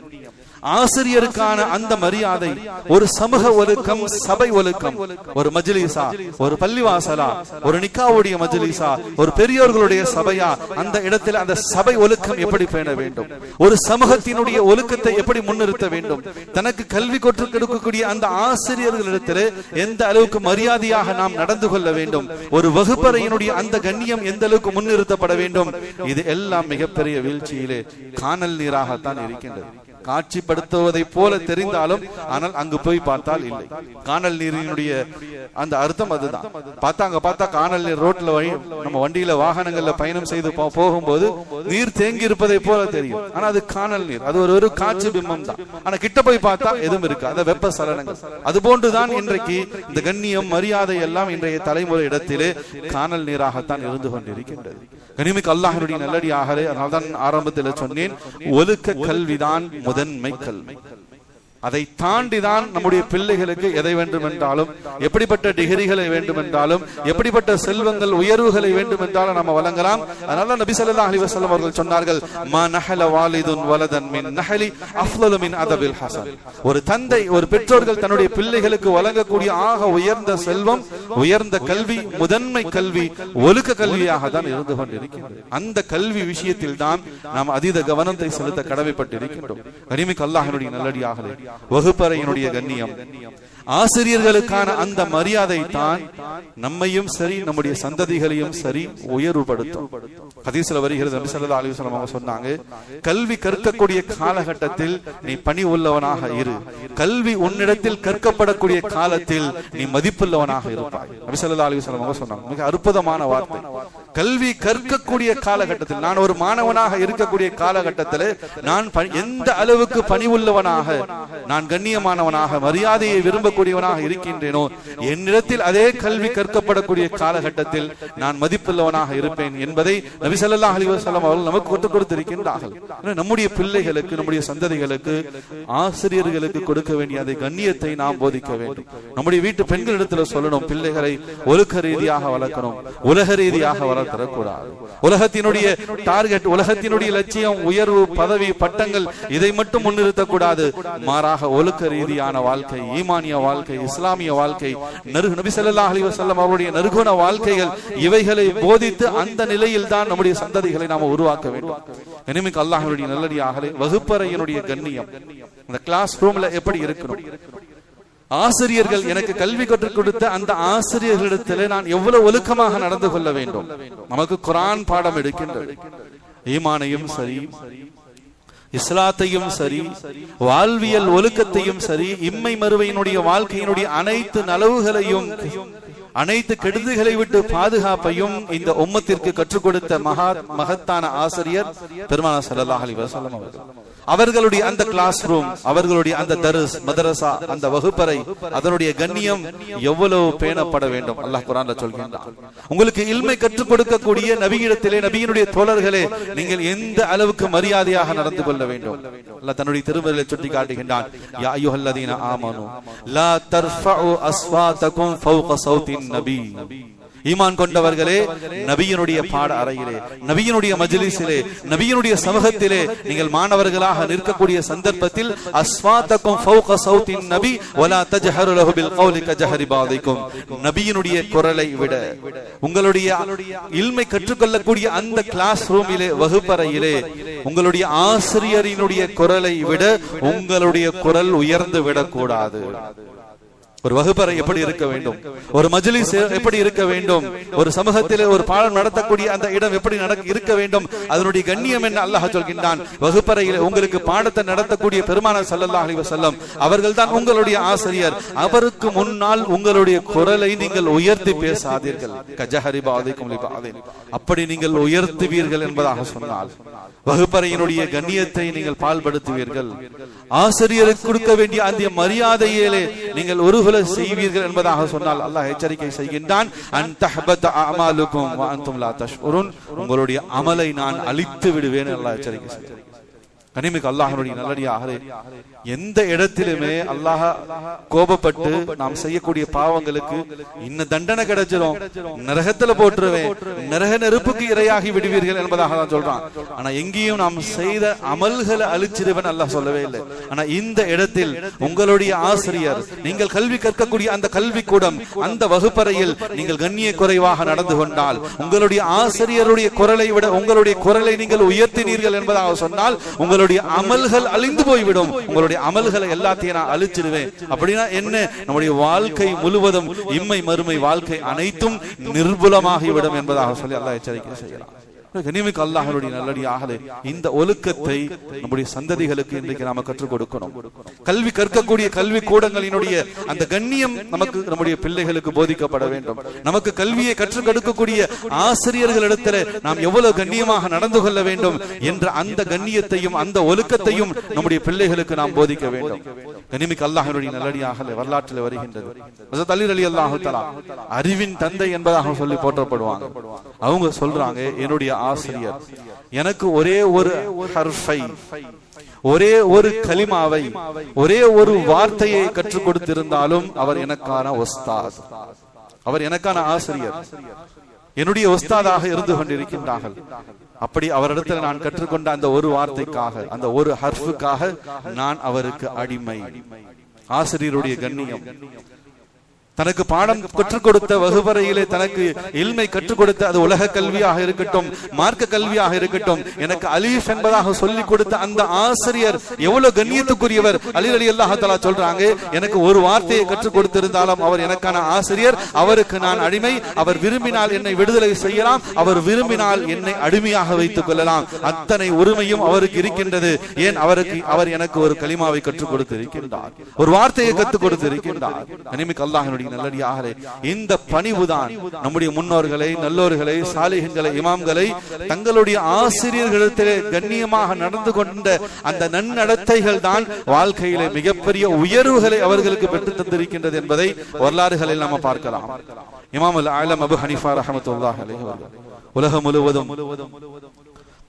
ஆசிரியருக்கான அந்த மரியாதை, ஒரு சமூக ஒழுக்கம், சபை ஒழுக்கம், ஒரு மஜ்லிஸா, ஒரு பள்ளிவாசலா, ஒரு நிக்காவுடைய மஜ்லிஸா, ஒரு பெரியோர்களுடைய சபையா, அந்த இடத்தில் அந்த சபை ஒழுக்கம் எப்படி பேண வேண்டும், ஒரு சமூகத்தினுடைய ஒழுக்கத்தை எப்படி முன்னிறுத்த வேண்டும், தனக்கு கல்வி கொற்று கொடுக்கக்கூடிய அந்த ஆசிரியர்களிடத்தில் எந்த அளவுக்கு மரியாதையாக நாம் நடந்து கொள்ள வேண்டும், ஒரு வகுப்பறையினுடைய அந்த கண்ணியம் எந்த அளவுக்கு முன்னிறுத்தப்பட வேண்டும், இது எல்லாம் மிகப்பெரிய வீழ்ச்சியிலே காணல் நீராகத்தான் இருக்கின்றது. காட்சிப்படுத்துவதை போல தெரிந்தாலும் ஆனால் அங்கு போய் பார்த்தால் இல்லை. காணல் நீரினுடைய அந்த அர்த்தம் அதுதான். பார்த்தா காணல் நீர் ரோட்ல நம்ம வண்டியில வாகனங்கள்ல பயணம் செய்து போகும்போது நீர் தேங்கி இருப்பதை போல தெரியும். ஆனா அது காணல் நீர், அது ஒரு காட்சி பிம்பம் தான். ஆனா கிட்ட போய் பார்த்தா எதுவும் இருக்கு, அந்த வெப்ப சலனங்கள். அது போன்றுதான் இன்றைக்கு இந்த கண்ணியம், மரியாதை எல்லாம் இன்றைய தலைமுறை இடத்திலே காணல் நீராகத்தான் இருந்து கொண்டிருக்கின்றது. கனிமிக்கு அல்லாஹ்வுடைய நல்லடியாகவே, அதனால்தான் ஆரம்பத்தில் சொன்னேன், ஒழுக்க கல்விதான் முதன்மை கல்வி. அதை தாண்டிதான் நம்முடைய பிள்ளைகளுக்கு எதை வேண்டும் என்றாலும், எப்படிப்பட்ட டிகிரிகளை வேண்டும் என்றாலும், எப்படிப்பட்ட செல்வங்கள் உயர்வுகளை வேண்டும் என்றாலும் நம்ம வழங்கலாம். அதனால நபி ஸல்லல்லாஹு அலைஹி வஸல்லம் அவர்கள் சொன்னார்கள், மா நஹல வாலிதுன் வலதன் மின் நஹலி அஃலலு மின் அதபில் ஹஸன். ஒரு தந்தை, ஒரு பெற்றோர்கள் தன்னுடைய பிள்ளைகளுக்கு வழங்கக்கூடிய ஆக உயர்ந்த செல்வம், உயர்ந்த கல்வி, முதன்மை கல்வி ஒழுக்க கல்வியாக தான் இருந்து கொண்டிருக்கிறது. அந்த கல்வி விஷயத்தில் தான் நாம் அதீத கவனத்தை செலுத்த கடமைப்பட்டிருக்கின்றோம். கனிமிக்கு அல்லாஹ்வுடைய நல்லடியார்களே, வகுப்பறையினுடைய கண்ணியம், ஆசிரியர்களுக்கான அந்த மரியாதை தான் நம்மையும் சரி நம்முடைய சந்ததிகளையும் சரி உயர்வுபடுத்தும். ஹதீஸ்ல வருகிறது, நபி ஸல்லல்லாஹு அலைஹி வஸல்லம் அவங்க சொன்னாங்க, கல்வி கற்கக்கூடிய காலகட்டத்தில் நீ பணி உள்ளவனாக இரு, கல்வி உன்னிடத்தில் கற்கப்படக்கூடிய காலத்தில் நீ மதிப்புள்ளவனாக இருப்பாய். நபி ஸல்லல்லாஹு அலைஹி வஸல்லம் அவங்க சொன்னாங்க, மிக அற்புதமான வார்த்தை. கல்வி கற்கக்கூடிய காலகட்டத்தில், நான் ஒரு மாணவனாக இருக்கக்கூடிய காலகட்டத்தில் நான் எந்த அளவுக்கு பணி உள்ளவனாக, நான் கண்ணியமானவனாக, மரியாதையை விரும்பக்கூடியவனாக இருக்கின்றேனோ, என்னிடத்தில் அதே கல்வி கற்கப்படக்கூடிய காலகட்டத்தில் நான் மதிப்புள்ளவனாக இருப்பேன் என்பதை நபி ஸல்லல்லாஹு அலைஹி வஸல்லம் அவர்கள் நமக்கு கற்றுக் கொடுத்திருக்கின்றார்கள். நம்முடைய பிள்ளைகளுக்கு, நம்முடைய சந்ததிகளுக்கு, ஆசிரியர்களுக்கு கொடுக்க வேண்டிய அதை கண்ணியத்தை நாம் போதிக்க வேண்டும். நம்முடைய வீட்டு பெண்களிடத்தில் சொல்லணும், பிள்ளைகளை ஒழுக்க ரீதியாக வளர்க்கணும், உலக ரீதியாக வளர்த்தரக்கூடாது. உலகத்தினுடைய டார்கெட், உலகத்தினுடைய லட்சியம், உயர்வு, பதவி, பட்டங்கள், இதை மட்டும் முன்னிறுத்தக்கூடாது. மாறாக ஒழுக்க ரீதியான வாழ்க்கை, ஈமானிய வாழ்க்கை, இஸ்லாமிய வாழ்க்கை, நபி ஸல்லல்லாஹு அலைஹி வஸல்லம் அவருடைய நற்குண வாழ்க்கைகள், இவைகளை போதித்து அந்த நிலையில் தான் நம்முடைய சந்ததிகளை நாம உருவாக்க வேண்டும். இனிமேல் அல்லாஹ்வுடைய நல்லடியார்களே, வகுப்பறையினுடைய கண்ணியம், அந்த கிளாஸ் ரூம்ல எப்படி இருக்கணும், ஆசிரியர்கள் எனக்கு கல்வி கற்றுக் கொடுத்த அந்த ஆசிரியர்களிடத்தில் நான் எவ்வளவு ஒழுக்கமாக நடந்து கொள்ள வேண்டும். நமக்கு குர்ஆன் பாடம் எடுக்கின்றது. ஈமானையும் சரி, இஸ்லாத்தையும் சரி, வாழ்வியல் ஒழுக்கத்தையும் சரி, இம்மை மறுமையினுடைய வாழ்க்கையினுடைய அனைத்து நலவுகளையும், அனைத்து கெடுதிகளை விட்டு பாதுகாப்பையும் இந்த உம்மத்திற்கு கற்றுக் கொடுத்த மகத்தான ஆசிரியர் பெருமானார் ஸல்லல்லாஹு அலைஹி வஸல்லம் அவர்கள். அவர்களுடைய அந்த கிளாஸ் ரூம், அவர்களுடைய அந்த தர்ஸ், மதரசா, அந்த வகுப்பறை, அதனுடைய கண்ணியம் எவ்வளவு பேணப்பட வேண்டும். அல்லாஹ் குர்ஆன்ல சொல்கின்றான், உங்களுக்கு இல்மை கற்றுக் கொடுக்கக்கூடிய நபியிடத்திலே, நபியினுடைய தோழர்களே, நீங்கள் எந்த அளவுக்கு மரியாதையாக நடந்து கொள்ள வேண்டும். அல்லாஹ் தன்னுடைய திருமறையிலே சுட்டி காட்டுகின்றான், யா அய்யுஹல்லதீன ஆமனு லா தர்ஃபஉ அஸ்வாதகும் ஃபௌக ஸௌத்தின் நபி. ஈமான் கொண்டவர்களே, நபியினுடைய பாட அறையிலே, நபியினுடைய மஜ்லிஸிலே, நபியினுடைய சமூகத்திலே நீங்கள் மாணவர்களாக நிற்கக்கூடிய சந்தர்ப்பத்தில் அஸ்வாதகும் ஃபௌக ஸௌத்தின் நபி வலா தஜஹரு லஹு பில் கௌலி கஜஹரி பாதிக்கும். நபியினுடைய குரலை விட, உங்களுடைய இல்மை கற்றுக்கொள்ளக்கூடிய அந்த கிளாஸ் ரூமிலே, வகுப்பறையிலே, உங்களுடைய ஆசிரியரினுடைய குரலை விட உங்களுடைய குரல் உயர்ந்து விடக்கூடாது. ஒரு வகுப்பறை எப்படி இருக்க வேண்டும், ஒரு மஜ்லிஸ் எப்படி இருக்க வேண்டும், ஒரு சமூகத்திலே ஒரு பாடம் நடத்தக்கூடிய அந்த இடம் எப்படி இருக்க வேண்டும், அதனுடைய கண்ணியம் என்ன அல்லாஹ் சொல்கின்றான். வகுப்பறையில் உங்களுக்கு பாடத்தை நடத்தக்கூடிய பெருமானார் ஸல்லல்லாஹு அலைஹி வஸல்லம் அவர்கள் தான் உங்களுடைய ஆசிரியர். அவருக்கு முன்னால் உங்களுடைய குரலை நீங்கள் உயர்த்தி பேசாதீர்கள். கஜஹரி பாதிக்கும் லிபாதின், அப்படி நீங்கள் உயர்த்துவீர்கள் என்பதாக சொன்னால் வகுப்பறையினுடைய கண்ணியத்தை நீங்கள் பால்படுத்துவீர்கள். ஆசிரியருக்கு கொடுக்க வேண்டிய அந்த மரியாதையிலே நீங்கள் ஒருகுல செய்வீர்கள் என்பதாக சொன்னால் அல்லாஹ் எச்சரிக்கை செய்கின்றான், அன் தஹபத அமாலுக்கும் வ அன்தும் லா தஷ்உருன், உங்களுடைய அமலை நான் அழித்து விடுவேன் அல்லாஹ் எச்சரிக்கை செய்கிறான். கனிமிக்கு அல்லாஹ்வுடைய நல்லடியார்களே, எந்த இடத்திலுமே அல்லாஹ் கோபப்பட்டு நாம் செய்யக்கூடிய பாவங்களுக்கு இன்ன தண்டனை கிடைச்சிடும், நரகத்துல போட்டுருவேன், நரக நெருப்புக்கு இரையாகி விடுவீர்கள் என்பதாக தான் சொல்றான். ஆனா எங்கேயும் நாம் செய்த அமல்களை அழிச்சிருவன் அல்லாஹ் சொல்லவே இல்லை. ஆனா இந்த இடத்தில் உங்களுடைய ஆசிரியர், நீங்கள் கல்வி கற்கக்கூடிய அந்த கல்வி கூடம், அந்த வகுப்பறையில் நீங்கள் கண்ணிய குறைவாக நடந்து கொண்டால், உங்களுடைய ஆசிரியருடைய குரலை விட உங்களுடைய குரலை நீங்கள் உயர்த்தினீர்கள் என்பதாக சொன்னால் உங்களுடைய அமல்கள் அழிந்து போய்விடும். உங்களுடைய அமல்களை எல்லாத்தையும் நான் அழிச்சிடுவேன். அப்படின்னா என்ன? நம்முடைய வாழ்க்கை முழுவதும் இம்மை மறுமை வாழ்க்கை அனைத்தும் நிர்புலமாகிவிடும் என்பதாக சொல்லி அல்லாஹ் எச்சரிக்கை செய்யலாம். கனிமிக்கு அல்லாஹ்வுடைய நல்லடியார்களே, இந்த ஒழுக்கத்தை நம்முடைய சந்ததிகளுக்கு இன்றைக்கு நாம கற்றுக் கொடுக்கணும். கல்வி கற்கக்கூடிய கல்வி கூடங்களினுடைய அந்த கண்ணியம் நமக்கு நம்முடைய பிள்ளைகளுக்கு போதிக்கப்பட வேண்டும். நமக்கு கல்வியை கற்றுக் கொடுக்கக்கூடிய ஆசிரியர்களிடத்தில் நாம் எவ்வளவு கண்ணியமாக நடந்து கொள்ள வேண்டும் என்ற அந்த கண்ணியத்தையும் அந்த ஒழுக்கத்தையும் நம்முடைய பிள்ளைகளுக்கு நாம் போதிக்க வேண்டும். கனிமிக்கு அல்லாஹ்வுடைய நல்லடியார்களே, வரலாற்றில் வருகின்றது ஹஜ்ரத் அலி ரலியல்லாஹு தஆலா அறிவின் தந்தை என்பதாக சொல்லி போற்றப்படுவாங்க. அவங்க சொல்றாங்க, என்னுடைய ஆசிரியர் எனக்கு ஒரே ஒரு ஹர்ஃபை, ஒரே ஒரு கலிமாவை, ஒரே ஒரு வார்த்தையை கற்றுக் கொடுத்திருந்தாலும் அவர் எனக்கான உஸ்தாத், அவர் எனக்கான ஆசிரியர், என்னுடைய உஸ்தாதாக இருந்து கொண்டிருக்கின்றார்கள். அப்படி அவரிடத்தில் நான் கற்றுக்கொண்ட அந்த ஒரு வார்த்தைக்காக, அந்த ஒரு ஹர்ஃபுக்காக நான் அவருக்கு அடிமை. ஆசிரியருடைய கண்ணியம், தனக்கு பாடம் கற்றுக் கொடுத்த வகுப்பறையிலே தனக்கு இல்மை கற்றுக் கொடுத்த, அது உலக கல்வியாக இருக்கட்டும், மார்க்க கல்வியாக இருக்கட்டும், எனக்கு அலீஃப் என்பதாக சொல்லிக் கொடுத்த அந்த ஆசிரியர் எவ்வளவு கண்ணியத்துக்குரியவர். அலி ரலியல்லாஹு தஆலா சொல்றாங்க, எனக்கு ஒரு வார்த்தையை கற்றுக் கொடுத்திருந்தாலும் அவர் எனக்கான ஆசிரியர், அவருக்கு நான் அடிமை. அவர் விரும்பினால் என்னை விடுதலை செய்யலாம், அவர் விரும்பினால் என்னை அடிமையாக வைத்துக் கொள்ளலாம். அத்தனை உரிமையும் அவருக்கு இருக்கின்றது. ஏன்? அவர் எனக்கு ஒரு கலிமாவை கற்றுக் கொடுத்திருக்கின்றார், ஒரு வார்த்தையை கற்றுக் கொடுத்திருக்கின்றார். கனிமிக்கு அல்லாஹ்வுடைய நல்லடியார்களே, இந்த பணிவுதான் நம்முடைய முன்னோர்களை, நல்லோர்களை, சாலிஹீன்களை, இமாம்களை தங்களுடைய ஆசிரியர்களிடத்திலே கண்ணியமாக நடந்து கொண்ட அந்த நன்னடத்தைகள் தான் வாழ்க்கையிலே மிகப்பெரிய உயர்வுகளை அவர்களுக்கு பெற்றுத் தந்திருக்கின்றது என்பதை வரலாறுகளில் நாம பார்க்கலாம். இமாம் அல் ஆலம் அபு ஹனீஃபா ரஹ்மத்துல்லாஹி அலைஹி உலகம் முழுவதும்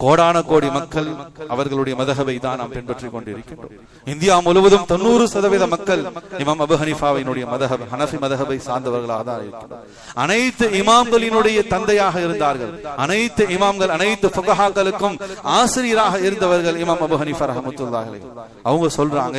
கோடான கோடி மக்கள் அவர்களுடைய மதஹபை தான் நாம் பின்பற்றிக் கொண்டிருக்கின்றோம். இந்தியா முழுவதும் 90% மக்கள் இமாம் அபு ஹனீஃபாவினுடைய மதஹப், ஹனஃபி மதஹபை சார்ந்தவர்களாக தான் இருக்கிறார். அனைத்து இமாம்களினுடைய தந்தையாக இருந்தார்கள். அனைத்து இமாம்கள், அனைத்து ஃபுகஹாக்களுக்கும் ஆசிரியராக இருந்தவர்கள் இமாம் அபு ஹனீஃபா ரஹ்மத்துல்லாஹி அலைஹி. அவங்க சொல்றாங்க,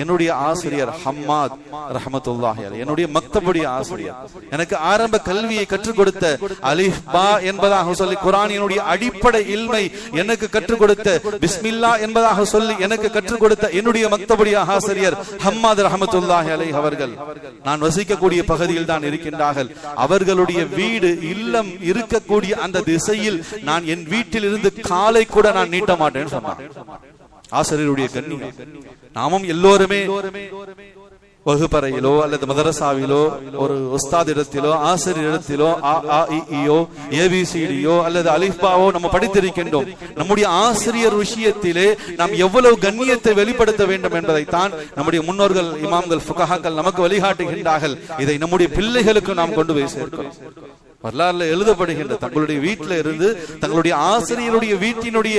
என்னுடைய ஆசிரியர் ஹம்மாத் ரஹ்மத்துல்லாஹி அலைஹி, என்னுடைய மக்தபுடைய ஆசிரியர், எனக்கு ஆரம்ப கல்வியை கற்றுக் கொடுத்த, அலிஃப் பா என்பதாக சொல்லி குர்ஆனினுடைய அடிப்படை இல்மை எனக்கு கற்றுக் கொடுத்த, பிஸ்மில்லா என்பதாக சொல்லி எனக்கு கற்றுக் கொடுத்த என்னுடைய மக்தபுடைய ஆசிரியர் ஹம்மாத் ரஹ்மத்துல்லாஹி அலைஹி அவர்கள் நான் வசிக்கக்கூடிய பகுதியில் தான் இருக்கின்றார்கள். அவர்களுடைய வீடு, இல்லம் இருக்கக்கூடிய அந்த திசையில் நான் என் வீட்டில் இருந்து காலை கூட நான் நீட்ட மாட்டேன்னு சொன்னான். ஆசிரியருடைய கண்ணியம். நாமும் எல்லோருமே வகுப்பறையிலோ அல்லது மதரசாவிலோ ஒரு உஸ்தாதிடத்திலோ ஆசிரியரிடத்திலோ ஏபிசிடியோ அல்லது அலிஃபாவோ நம்ம படித்திருக்கின்றோம். நம்முடைய ஆசிரியர் விஷயத்திலே நாம் எவ்வளவு கண்ணியத்தை வெளிப்படுத்த வேண்டும் என்பதைத்தான் நம்முடைய முன்னோர்கள், இமாம்கள், ஃபுகஹாக்கள் நமக்கு வழிகாட்டுகின்றார்கள். இதை நம்முடைய பிள்ளைகளுக்கு நாம் கொண்டு போய் சேர்க்கிறோம். வரலாறுல எழுதப்படுகின்ற தங்களுடைய வீட்டில இருந்து தங்களுடைய ஆசிரியருடைய வீட்டினுடைய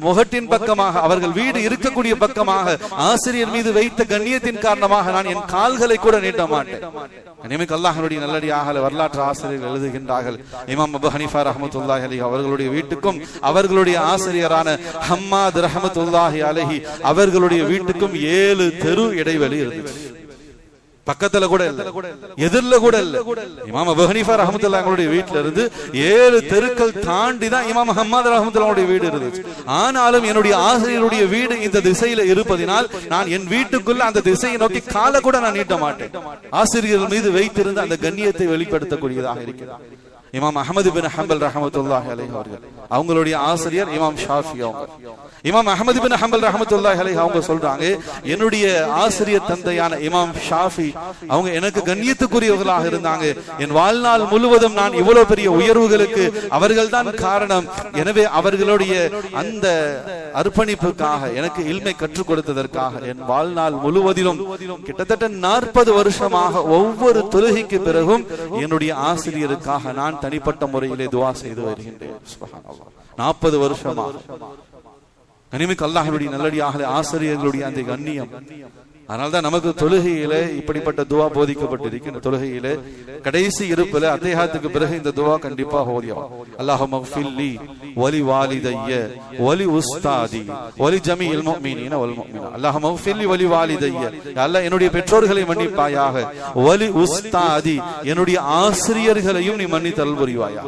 முகட்டின் பக்கமாக, அவர்கள் வீடு இருக்கக்கூடிய பக்கமாக ஆசிரியர் மீது வைத்த கண்ணியத்தின் காரணமாக நான் என் கால்களை கூட நீட்ட மாட்டேன். கனிமிக்கு அல்லாஹ்வுடைய நல்லடியார்களே, வரலாற்று ஆசிரியர்கள் எழுதுகின்றார்கள், இமாம் அபு ஹனீஃபா ரஹ்மத்துல்லாஹி அலைஹி அவர்களுடைய வீட்டுக்கும் அவர்களுடைய ஆசிரியரான ஹம்மாத் ரஹ்மத்துல்லாஹி அலைஹி அவர்களுடைய வீட்டுக்கும் 7 தெரு இடைவெளி இருந்துச்சு. பக்கத்துல கூட இல்ல, எதிரில கூட இல்ல. இமாம் அபு ஹனீஃபா ரஹ்மத்துல்லாஹி அவங்களுடைய வீட்டுல இருந்து 7 தெருக்கள் தாண்டி தான் இமாம் ஹம்மாத் ரஹ்மத்துல்லாஹி வீடு இருந்துச்சு. ஆனாலும் என்னுடைய ஆசிரியருடைய வீடு இந்த திசையில இருப்பதினால் நான் என் வீட்டுக்குள்ள அந்த திசையை நோக்கி காலை கூட நான் நீட்ட மாட்டேன். ஆசிரியர்கள் மீது வைத்திருந்த அந்த கண்ணியத்தை வெளிப்படுத்தக்கூடியதாக இருக்கிறது. இமாம் அஹ்மது பின் ஹம்பல் ரஹ்மத்துல்லாஹி அலைஹி அவர்கள், அவங்களுடைய ஆசிரியர் இமாம் ஷாஃபி அவங்க. இமாம் அஹ்மது பின் ஹம்பல் ரஹ்மத்துல்லாஹி அலைஹி அவங்க சொல்றாங்க, என்னுடைய ஆசிரியர் தந்தையான இமாம் ஷாஃபி அவங்க எனக்கு கண்ணியத்துக்குரியவர்களாக இருந்தாங்க. என் வாழ்நாள் முழுவதும் நான் இவ்வளவு பெரிய உயர்வுகளுக்கு அவர்கள் தான் காரணம். எனவே அவர்களுடைய அந்த அர்ப்பணிப்புக்காக, எனக்கு இல்மை கற்றுக் கொடுத்ததற்காக என் வாழ்நாள் முழுவதிலும் கிட்டத்தட்ட 40 வருஷமாக ஒவ்வொரு தொழுகைக்கு பிறகும் என்னுடைய ஆசிரியருக்காக நான் தனிப்பட்ட முறையிலே துஆ செய்து வருகின்றேன். சுப்ஹானல்லாஹ், 40 வருஷமாக கனிமிக்கு அல்லாஹ்வுடைய நல்லடியார்களே, ஆசிரியர்களுடைய அந்த கண்ணியம். அதனால்தான் நமக்கு தொழுகையில இப்படிப்பட்ட துவா போதிக்கப்பட்டிருக்கு. தொழுகையில கடைசி இருப்புல அத்தஹியாத்துக்கு பிறகு இந்த துவா கண்டிப்பா ஓதியோம். அல்லாஹும்ம ஃபில்லி வலி வாலிதைய வலி உஸ்தாதி வலி ஜமீஇல் முஃமினீன வல் முஃமினாத். அல்லாஹும்ம ஃபில்லி வலி வாலிதைய, அல்லாஹ் என்னுடைய பெற்றோர்களை மன்னிப்பாயாக, வலி உஸ்தாதி என்னுடைய ஆசிரியர்களையும் நீ மன்னித்தல் புரிவாயாக.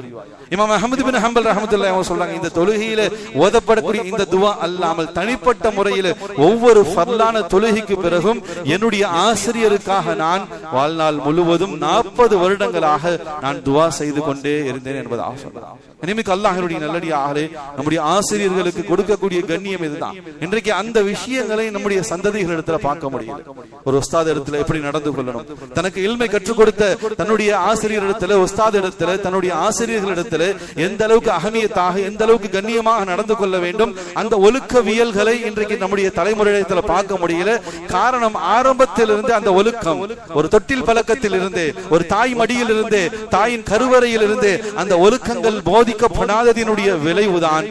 இமாம் அஹ்மத் பின் ஹம்பல் ரஹ்மத்துல்லாஹி அலைஹி சொல்றாங்க, இந்த தொழுகையில ஓதப்படக்கூடிய இந்த துவா அல்லாமல் தனிப்பட்ட முறையில ஒவ்வொரு ஃபர்லான தொழுகைக்கு பிறகு என்னுடைய ஆசிரியருக்காக நான் வாழ்நாள் முழுவதும் 40 வருடங்களாக நான் துவா செய்து கொண்டே இருந்தேன் என்பதாக சொல்றார். இனிமேல் அல்லாஹ்வுடைய நல்லடியார்களே, நம்முடைய ஆசிரியர்களுக்கு கொடுக்கக்கூடிய கண்ணியம் இதுதான். இன்றைக்கு அந்த விஷயங்களை நம்முடைய சந்ததிகள் இடத்துல பார்க்க முடியும். ஒரு உஸ்தாத் இடத்துல எப்படி நடந்து கொள்ளணும், தனக்கு இல்மை கற்றுக் கொடுத்த தன்னுடைய ஆசிரியர் இடத்துல, உஸ்தாத் இடத்துல, தன்னுடைய ஆசிரியர்கள் இடத்துல எந்த அளவுக்கு அகமியத்தாக, எந்த அளவுக்கு கண்ணியமாக நடந்து கொள்ள வேண்டும், அந்த ஒழுக்கவியல்களை இன்றைக்கு நம்முடைய தலைமுறையிடத்துல பார்க்க முடியல. காரணம், ஆரம்பத்திலிருந்து அந்த ஒழுக்கம், ஒரு தொட்டில் பழக்கத்தில் இருந்து, ஒரு தாய் மடியில் இருந்து, தாயின் கருவறையில் இருந்து அந்த ஒழுக்கங்கள் போதிக்கப்படாததினுடைய விளைவுதான்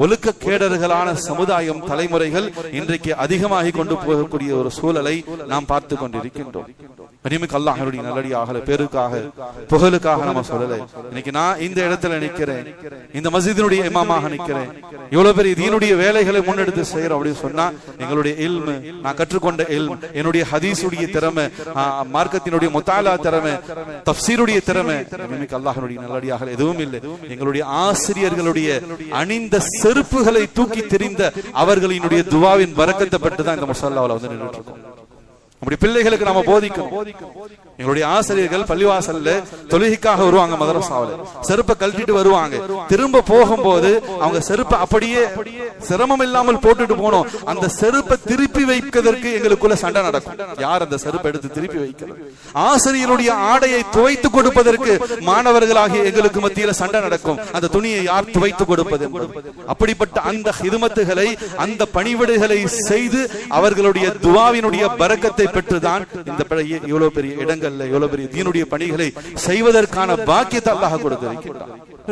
ஒழுக்க கேடர்களான சமுதாயம், தலைமுறைகள் இன்றைக்கு அதிகமாகி கொண்டு போகக்கூடிய ஒரு சூழலை நாம் பார்த்து கொண்டிருக்கின்றோம். அல்லாஹ்வுடைய நல்லடியார்களே, பேருக்காக புகழுக்காக நம்ம சொல்லல. இன்னைக்கு நான் இந்த இடத்துல நிக்கிறேன், இந்த மஸ்ஜிதினுடைய இமாமாக நிக்கிறேன், இவ்வளவு பெரிய தீனுடைய வேலைகளை முன்னெடுத்து செய்யறோம் அப்படின்னு சொன்னா எங்களுடைய இல்மு, நான் கற்றுக்கொண்ட இல்ம், என்னுடைய ஹதீஸுடைய திறமை, மார்க்கத்தினுடைய முத்தாலா திறமை, தஃப்சீருடைய திறமை, அல்லாஹ்வுடைய நல்லடியார்களே எதுவும் இல்லை. எங்களுடைய ஆசிரியர்களுடைய அணிந்த செருப்புகளை தூக்கி தெரிந்த அவர்களினுடைய துவாவின் பரக்கத்தை பெற்று தான் இந்த முஸல்லாவுல வந்து நின்றுட்டு இருக்கோம். நம்முடைய பிள்ளைகளுக்கு நாம போதிக்கணும். எங்களுடைய ஆசிரியர்கள் பள்ளிவாசல்ல தொழுகைக்காக வருவாங்க, மதரசாவுல செருப்பை கழட்டிட்டு வருவாங்க. திரும்ப போகும்போது அவங்க செருப்பை அப்படியே சிரமம் இல்லாமல் போட்டுட்டு போனோம். அந்த செருப்பை திருப்பி வைப்பதற்கு எங்களுக்குள்ள சண்டை நடக்கும். யார் அந்த செருப்பை எடுத்து திருப்பி வைக்கிறது? ஆசிரியருடைய ஆடையை துவைத்து கொடுப்பதற்கு மாணவர்களாகிய எங்களுக்கு மத்தியில சண்டை நடக்கும். அந்த துணியை யார் துவைத்து கொடுப்பது? அப்படிப்பட்ட அந்த ஹிதுமத்துகளை, அந்த பணிவிடைகளை செய்து அவர்களுடைய துவாவினுடைய பரக்கத்தை பெற்றுதான் இந்த இவ்வளவு பெரிய இடங்கள்ல இவ்வளவு பெரிய தீனுடைய பணிகளை செய்வதற்கான பாக்கியத்தை அல்லாஹ் கொடுத்திருக்கிறார்.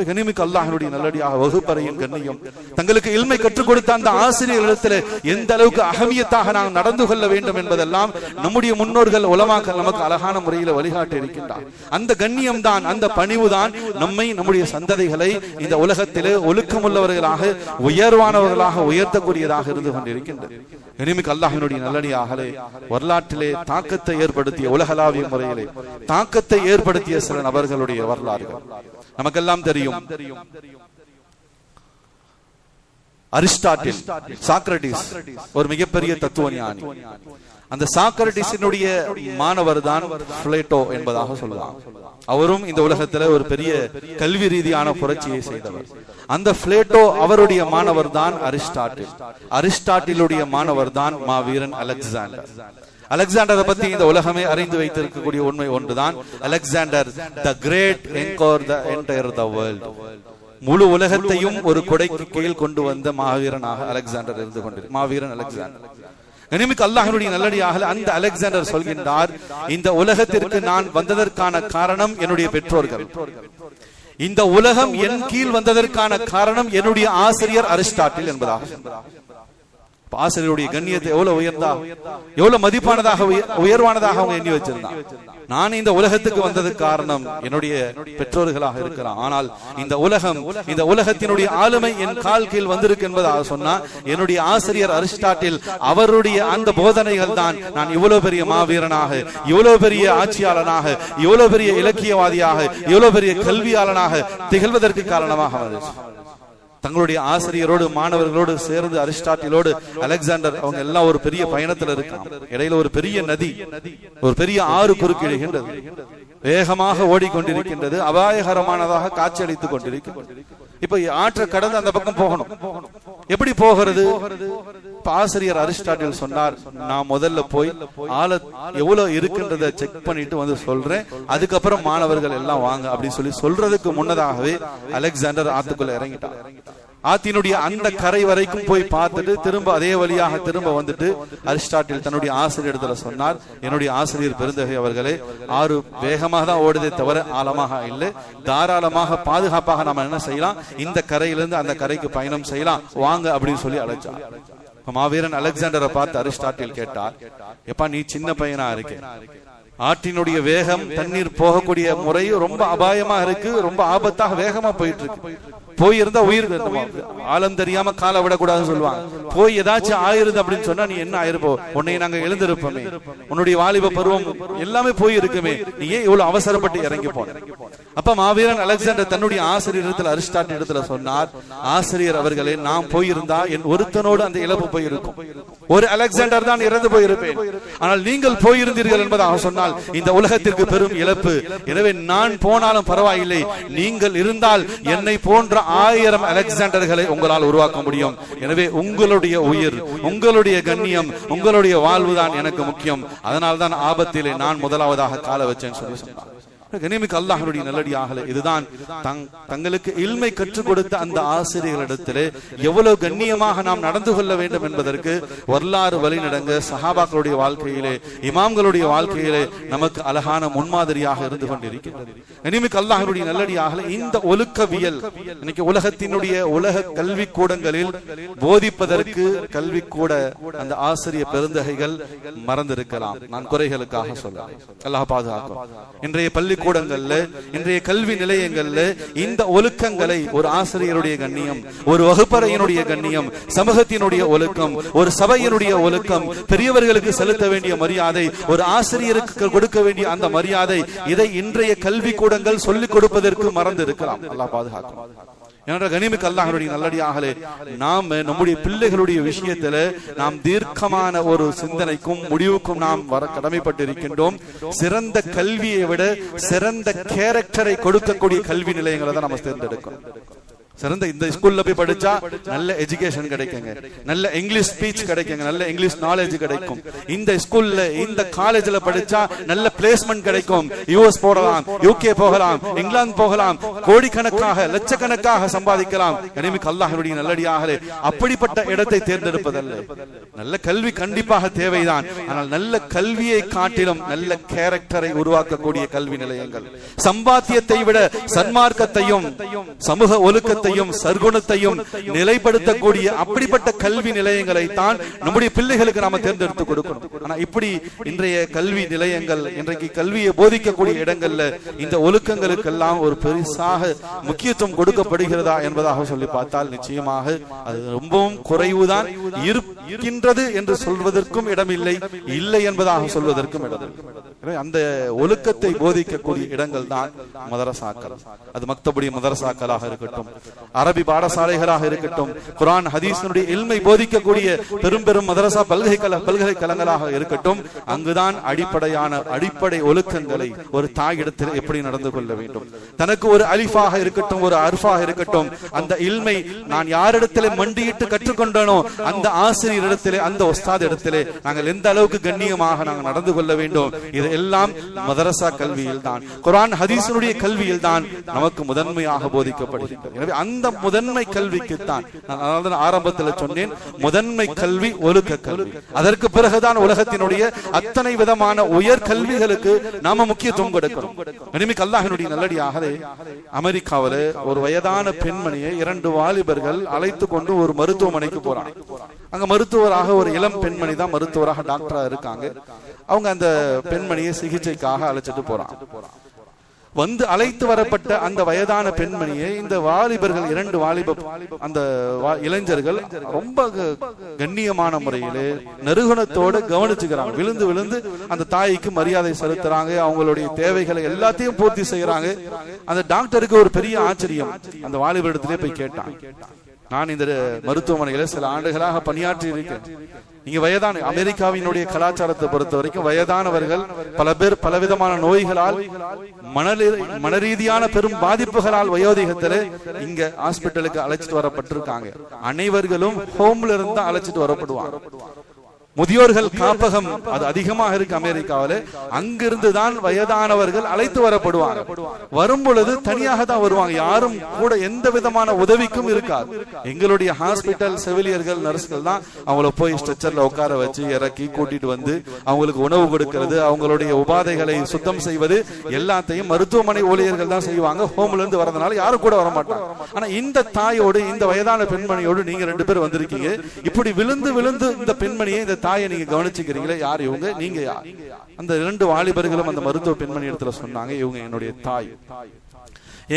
கனிமிக்கு அல்லாஹ்வுடைய நல்லடியாக வகுப்பறையின் கண்ணியம், தங்களுக்கு இல்மை கற்றுக் கொடுத்த அந்த ஆசிரியர்களிடத்தில் எந்த அளவுக்கு அகமியத்தாக நாம் நடந்து கொள்ள வேண்டும் என்பதெல்லாம் நம்முடைய முன்னோர்கள் உலமாக்கள் நமக்கு அழகான முறையில் வழிகாட்டி இருக்கின்றார். அந்த கண்ணியம் தான், அந்த பணிவு தான் நம்மை, நம்முடைய சந்ததிகளை இந்த உலகத்திலே ஒழுக்கமுள்ளவர்களாக, உயர்வானவர்களாக உயர்த்தக்கூடியதாக இருந்து கொண்டிருக்கின்றது. கனிமிக்கு அல்லாஹ்வினுடைய நல்லடியார்களே, வரலாற்றிலே தாக்கத்தை ஏற்படுத்திய, உலகளாவிய முறையிலே தாக்கத்தை ஏற்படுத்திய சில நபர்களுடைய வரலாறுகள் நமக்கெல்லாம் தெரியும். அரிஸ்டாட்டில், சாக்ரட்டிஸ் ஒரு மிகப்பெரிய தத்துவ ஞானி. அந்த சாக்ரட்டிஸினுடைய மாணவர் தான் பிளேட்டோ என்பதாக சொல்லலாம். அவரும் இந்த உலகத்துல ஒரு பெரிய கல்வி ரீதியான புரட்சியை செய்தவர். அந்த பிளேட்டோ அவருடைய மாணவர் தான் அரிஸ்டாட்டில். அரிஸ்டாட்டிலுடைய மாணவர் தான் மாவீரன் அலெக்சாண்டர். அலெக்சாண்டரை பத்தி இந்த உலகமே அறிந்து வைத்திருக்கக்கூடிய உண்மை ஒன்றுதான், Alexander the great encore the entire the world. முழு உலகத்தையும் ஒரு கொடைக்கு கீழ் கொண்டு வந்த மாவீரனாக அலெக்சாண்டர் இருந்து கொண்டிருக்கிறார். மாவீரன் அலெக்சாண்டர். கனிமிக்கு அல்லாஹ்வுடைய நல்லடியாக அந்த அலெக்சாண்டர் சொல்கின்றார், இந்த உலகத்திற்கு நான் வந்ததற்கான காரணம் என்னுடைய பெற்றோர்கள். இந்த உலகம் என் கீழ் வந்ததற்கான காரணம் என்னுடைய ஆசிரியர் அரிஸ்டாட்டில் என்பதாக. ஆசிரியருடைய கண்ணியத்தை எவ்வளவு உயர்ந்தா, எவ்வளவு மதிப்பானதாக, உயர்வானதாக அவங்க எண்ணி வச்சிருந்தாங்க. நான் இந்த உலகத்துக்கு வந்ததுக்கு காரணம் என்னுடைய பெற்றோர்களாக இருக்கலாம். ஆனால் இந்த உலகம், இந்த உலகத்தினுடைய ஆளுமை என் கால் கீழ் வந்திருக்கு என்பதாக சொன்னா என்னுடைய ஆசிரியர் அரிஸ்டாட்டில், அவருடைய அந்த போதனைகள் தான் நான் இவ்வளவு பெரிய மாவீரனாக, இவ்வளவு பெரிய ஆட்சியாளனாக, இவ்வளவு பெரிய இலக்கியவாதியாக, இவ்வளவு பெரிய கல்வியாளனாக திகழ்வதற்கு காரணமாக வந்துச்சு. தங்களுடைய ஆசிரியரோடு, மாணவர்களோடு சேர்ந்து அரிஸ்டாட்டிலோடு அலெக்சாண்டர் அவங்க எல்லாம் ஒரு பெரிய பயணத்துல இருக்காங்க. இடையில ஒரு பெரிய நதி, ஒரு பெரிய ஆறு குறுக்கிடுகின்றது, வேகமாக ஓடிக்கொண்டிருக்கின்றது, அபாயகரமானதாக காட்சியளித்துக் கொண்டிருக்கிறது. இப்ப ஆற்றை கடந்து அந்த பக்கம் போகணும். எப்படி போகிறது? ஆசிரியர் அரிஸ்டாட்டில் சொன்னார், நான் முதல்ல போய் ஆள எவ்வளவு இருக்கின்றத செக் பண்ணிட்டு வந்து சொல்றேன், அதுக்கப்புறம் மாணவர்கள் எல்லாம் வாங்க அப்படின்னு சொல்லி சொல்றதுக்கு முன்னதாகவே அலெக்சாண்டர் ஆத்துக்குள்ள இறங்கிட்டார். ஆத்தினுடைய அந்த கரை வரைக்கும் போய் பார்த்துட்டு திரும்ப அதே வழியாக திரும்ப வந்துட்டு அரிஸ்டாட்டில் தன்னுடைய ஆசிரியர் சொன்னார், என்னுடைய ஆசிரியர் பெருந்தகை அவர்களே, ஆறு வேகமாக தான் ஓடுதே தவிர ஆழமாக இல்லை, தாராளமாக பாதுகாப்பாக நாம என்ன செய்யலாம், இந்த கரையிலிருந்து அந்த கரைக்கு பயணம் செய்யலாம் வாங்க அப்படின்னு சொல்லி அழைச்சார். மாவீரன் அலெக்சாண்டரை பார்த்து அரிஸ்டாட்டில் கேட்டார், எப்பா நீ சின்ன பையனா இருக்கே, ஆற்றினுடைய வேகம் தண்ணீர் போகக்கூடிய முறை ரொம்ப அபாயமா இருக்கு, ரொம்ப ஆபத்தாக வேகமா போயிட்டு இருக்கு, போயிருந்தா உயிர் ஆழம் தெரியாம காலை விடக்கூடாதுன்னு சொல்லுவாங்க, போய் ஏதாச்சும் ஆயிருது அப்படின்னு சொன்னா நீ என்ன ஆயிருப்போ, உன்னை நாங்க எழுந்திருப்போமே, உன்னுடைய வாலிப பருவம் எல்லாமே போய் இருக்குமே, நீ ஏன் இவ்வளவு அவசரப்பட்டு இறங்கி போன. அப்ப மாவீரன் அலெக்சாண்டர் தன்னுடைய ஆசிரியர் அரிஸ்டாட்டில் இடத்துல சொன்னார், ஆசிரியர் அவர்களே, நாம் போயிருந்தா என் ஒருத்தனோடு அந்த இழப்பு போயிருக்கும், ஒரு அலெக்சாண்டர் தான் இறந்து போயிருப்பேன், ஆனால் நீங்கள் போயிருந்தீர்கள் என்பதாக சொன்னால் இந்த உலகத்திற்கு பெரும் இழப்பு, எனவே நான் போனாலும் பரவாயில்லை, நீங்கள் இருந்தால் என்னை போன்ற 1000 அலெக்சாண்டர்களை உங்களால் உருவாக்க முடியும், எனவே உங்களுடைய உயிர், உங்களுடைய கண்ணியம், உங்களுடைய வாழ்வுதான் எனக்கு முக்கியம், அதனால்தான் ஆபத்திலே நான் முதலாவதாக கால வச்சேன்னு சொல்லி சொன்னார். கனிமிக்கு அல்லாஹ்வுடைய நல்லடியார்களே, இதுதான் தங்களுக்கு இல்மை கற்றுக் கொடுத்த அந்த ஆசிரியர்களிடத்திலே எவ்வளவு கண்ணியமாக நாம் நடந்து கொள்ள வேண்டும் என்பதற்கு வரலாறு வழிநடங்க சஹாபாக்களுடைய வாழ்க்கையிலே, இமாம்களுடைய வாழ்க்கையிலே நமக்கு அழகான முன்மாதிரியாக இருந்து கொண்டிருக்கிறது. கனிமிக்கு அல்லாஹ்வுடைய நல்லடியார்களே, இந்த ஒழுக்கவியல் இன்னைக்கு உலக கல்வி கூடங்களில் போதிப்பதற்கு கல்வி கூட அந்த ஆசிரியர் பெருந்தகைகள் மறந்திருக்கலாம், நான் குறைகளுக்காக சொல்ல அல்லாஹ் பாதுகாக்கும். இன்றைய பள்ளிக்கூடங்கள்ல, இன்றைய கல்வி நிலையங்கள்ல இந்த ஒழுக்கங்களை, ஒரு ஆசிரியருடைய கண்ணியம், ஒரு வகுப்பறையினுடைய கண்ணியம், சமூகத்தினுடைய ஒழுக்கம், ஒரு சபையினுடைய ஒழுக்கம், பெரியவர்களுக்கு செலுத்த வேண்டிய மரியாதை, ஒரு ஆசிரியருக்கு கொடுக்க வேண்டிய அந்த மரியாதை, இதை இன்றைய கல்வி கூடங்கள் சொல்லிக் கொடுப்பதற்கு மறந்து இருக்கலாம். அல்லாஹ் பாதுகாக்கும். என்ற கனிமிக்கு அல்லாஹ்வுடைய நல்லடியார்களே, நாம் நம்முடைய பிள்ளைகளுடைய விஷயத்துல நாம் தீர்க்கமான ஒரு சிந்தனைக்கும் முடிவுக்கும் நாம் வர கடமைப்பட்டிருக்கின்றோம். சிறந்த கல்வியை விட சிறந்த கேரக்டரை கொடுக்கக்கூடிய கல்வி நிலையங்களை தான் நம்ம தேர்ந்தெடுக்கணும். சிறந்த இந்த ஸ்கூல்ல போய் படிச்சா நல்ல எஜுகேஷன் கிடைக்குங்க, நல்ல இங்கிலீஷ் ஸ்பீச் கிடைக்குங்க, நல்ல இங்கிலீஷ் நாலேஜ் கிடைக்கும். இந்த ஸ்கூல்ல இந்த காலேஜ்ல படிச்சா நல்ல பிளேஸ்மெண்ட் கிடைக்கும், யுஎஸ் போகலாம், யூகே போகலாம், இங்கிலாந்து போகலாம், கோடிக்கணக்காக லட்சக்கணக்காக சம்பாதிக்கலாம். கனிமிக்கு அல்லாஹ்வுடைய நல்லடியார்களே, அப்படிப்பட்ட இடத்தை தேர்ந்தெடுப்பதல்ல. நல்ல கல்வி கண்டிப்பாக தேவைதான், ஆனால் நல்ல கல்வியை காட்டிலும் நல்ல கேரக்டரை உருவாக்கக்கூடிய கல்வி நிலையங்கள், சம்பாத்தியத்தை விட சன்மார்க்கத்தையும் சமூக ஒழுக்கத்தை சர்க்குணத்தையும் நிலைப்படுத்தக்கூடிய அப்படிப்பட்ட கல்வி நிலையங்களை தான் நம்முடைய பிள்ளைகளுக்கு நாம தேர்ந்தெடுத்து கொடுக்கணும். ஆனா இப்படி இன்றைய கல்வி நிலையங்கள், இன்றைக்கு கல்வியை போதிக்கக்கூடிய இடங்கள்ல இந்த ஒழுக்கங்களுக்கெல்லாம் ஒரு பெரிசாக முக்கியத்துவம் கொடுக்கப்படுகிறதா என்பதாக சொல்லி பார்த்தால் நிச்சயமாக அது ரொம்பவும் குறைவுதான் இருக்கின்றது என்று சொல்வதற்கும் இடமில்லை, இல்லை என்பதாக சொல்வதற்கும் இடமில்லை. அந்த ஒழுக்கத்தை போதிக்கக்கூடிய இடங்கள் தான் மதரசாக்கள். அது மக்தபுடைய மதரசாக்களாக இருக்கட்டும், அரபி பாடசாலைகளாக இருக்கட்டும், குர்ஆன் ஹதீஸினுடைய இல்மை போதிக்கக்கூடிய பெரும் பெரும் மதரசா பல்கலைக்கழகங்களாக இருக்கட்டும், அங்குதான் அடிப்படை ஒழுக்கங்களை ஒரு தாயிடத்தில் எப்படி நடந்து கொள்ள வேண்டும், தனக்கு ஒரு அலிஃபாக இருக்கட்டும், ஒரு அர்ஃபாக இருக்கட்டும், அந்த இல்மை நான் யாரிடத்திலே மண்டியிட்டு கற்றுக்கொண்டனோ அந்த ஆசிரியரிடத்திலே, அந்த உஸ்தாத் இடத்திலே நாங்கள் எந்த அளவுக்கு கண்ணியமாக நாங்கள் நடந்து கொள்ள வேண்டும், இது எல்லாம் மதரசா கல்வியில் தான், குர்ஆன் ஹதீஸினுடைய கல்வியில் தான் நமக்கு முதன்மையாக போதிக்கப்படுகிறது. எனவே அந்த முதன்மை கல்விக்கு தான் நான் ஆரம்பத்தில் சொன்னேன், முதன்மை கல்வி ஒழுக்க கல்வி. அதற்கு பிறகுதான் உலகத்தினுடைய அத்தனை விதமான உயர் கல்விகளுக்கு நாம முக்கியத்துவம் கொடுக்கணும். கனிமிக்கு அல்லாஹ்வினுடைய நல்லடியார்களே, அமெரிக்காவில் ஒரு வயதான பெண்மணியை 2 வாலிபர்கள் அழைத்து கொண்டு ஒரு மருத்துவமனைக்கு போறாங்க. அங்க மருத்துவராக ஒரு இளம் பெண்மணி தான் மருத்துவராக டாக்டரா இருக்காங்க. அவங்க அந்த பெண்மணியை சிகிச்சைக்காக அழைச்சிட்டு போறாங்க. வந்து அழைத்து வரப்பட்ட அந்த வயதான பெண்மணியை இந்த வாலிபர்கள் 2 அந்த இளைஞர்கள் ரொம்ப கண்ணியமான முறையிலே நறுகுணத்தோடு கவனிச்சுக்கிறாங்க. விழுந்து விழுந்து அந்த தாய்க்கு மரியாதை செலுத்துறாங்க, அவங்களுடைய தேவைகளை எல்லாத்தையும் பூர்த்தி செய்யறாங்க. அந்த டாக்டருக்கு ஒரு பெரிய ஆச்சரியம். அந்த வாலிபரிடத்திலே போய் கேட்டான், நான் இந்த மருத்துவமனையில சில ஆண்டுகளாக பணியாற்றி இருக்கேன், நீங்க வயதான அமெரிக்காவினுடைய கலாச்சாரத்தை பொறுத்த வரைக்கும் வயதானவர்கள் பல பேர் பலவிதமான நோய்களால் மனரீதியான பெரும் பாதிப்புகளால் வயோதிகத்திலே இங்க ஹாஸ்பிட்டலுக்கு அழைச்சிட்டு வரப்பட்டிருக்காங்க. அனைவர்களும் ஹோம்ல இருந்து அழைச்சிட்டு வரப்படுவாங்க. முதியோர்கள் காப்பகம் அது அதிகமாக இருக்கு அமெரிக்காவில. அங்கிருந்துதான் வயதானவர்கள் அழைத்து வரப்படுவாங்க. வரும் பொழுது தனியாக தான் வருவாங்க, யாரும் கூட எந்த விதமான உதவிக்கும் இருக்காது. எங்களுடைய ஹாஸ்பிட்டல் செவிலியர்கள் நர்ஸ்கள் தான் அவங்கள போய் ஸ்ட்ரெச்சர்ல உட்கார வச்சு இறக்கி கூட்டிட்டு வந்து அவங்களுக்கு உணவு கொடுக்கிறது, அவங்களுடைய உபாதைகளை சுத்தம் செய்வது எல்லாத்தையும் மருத்துவமனை ஊழியர்கள் தான் செய்வாங்க. ஹோம்ல இருந்து வரதுனால யாரும் கூட வர மாட்டாங்க. ஆனா இந்த தாயோடு இந்த வயதான பெண்மணியோடு நீங்க 2 பேர் வந்திருக்கீங்க. இப்படி விழுந்து விழுந்து இந்த பெண்மணியை இந்த தாயை நீங்க கவனிச்சுக்கிறீங்களே, யார் இவங்க, நீங்க யார்? அந்த 2 வாலிபர்களும் அந்த மருத்துவ பெண்மணி இடத்துல சொன்னாங்க, இவங்க என்னுடைய தாய்.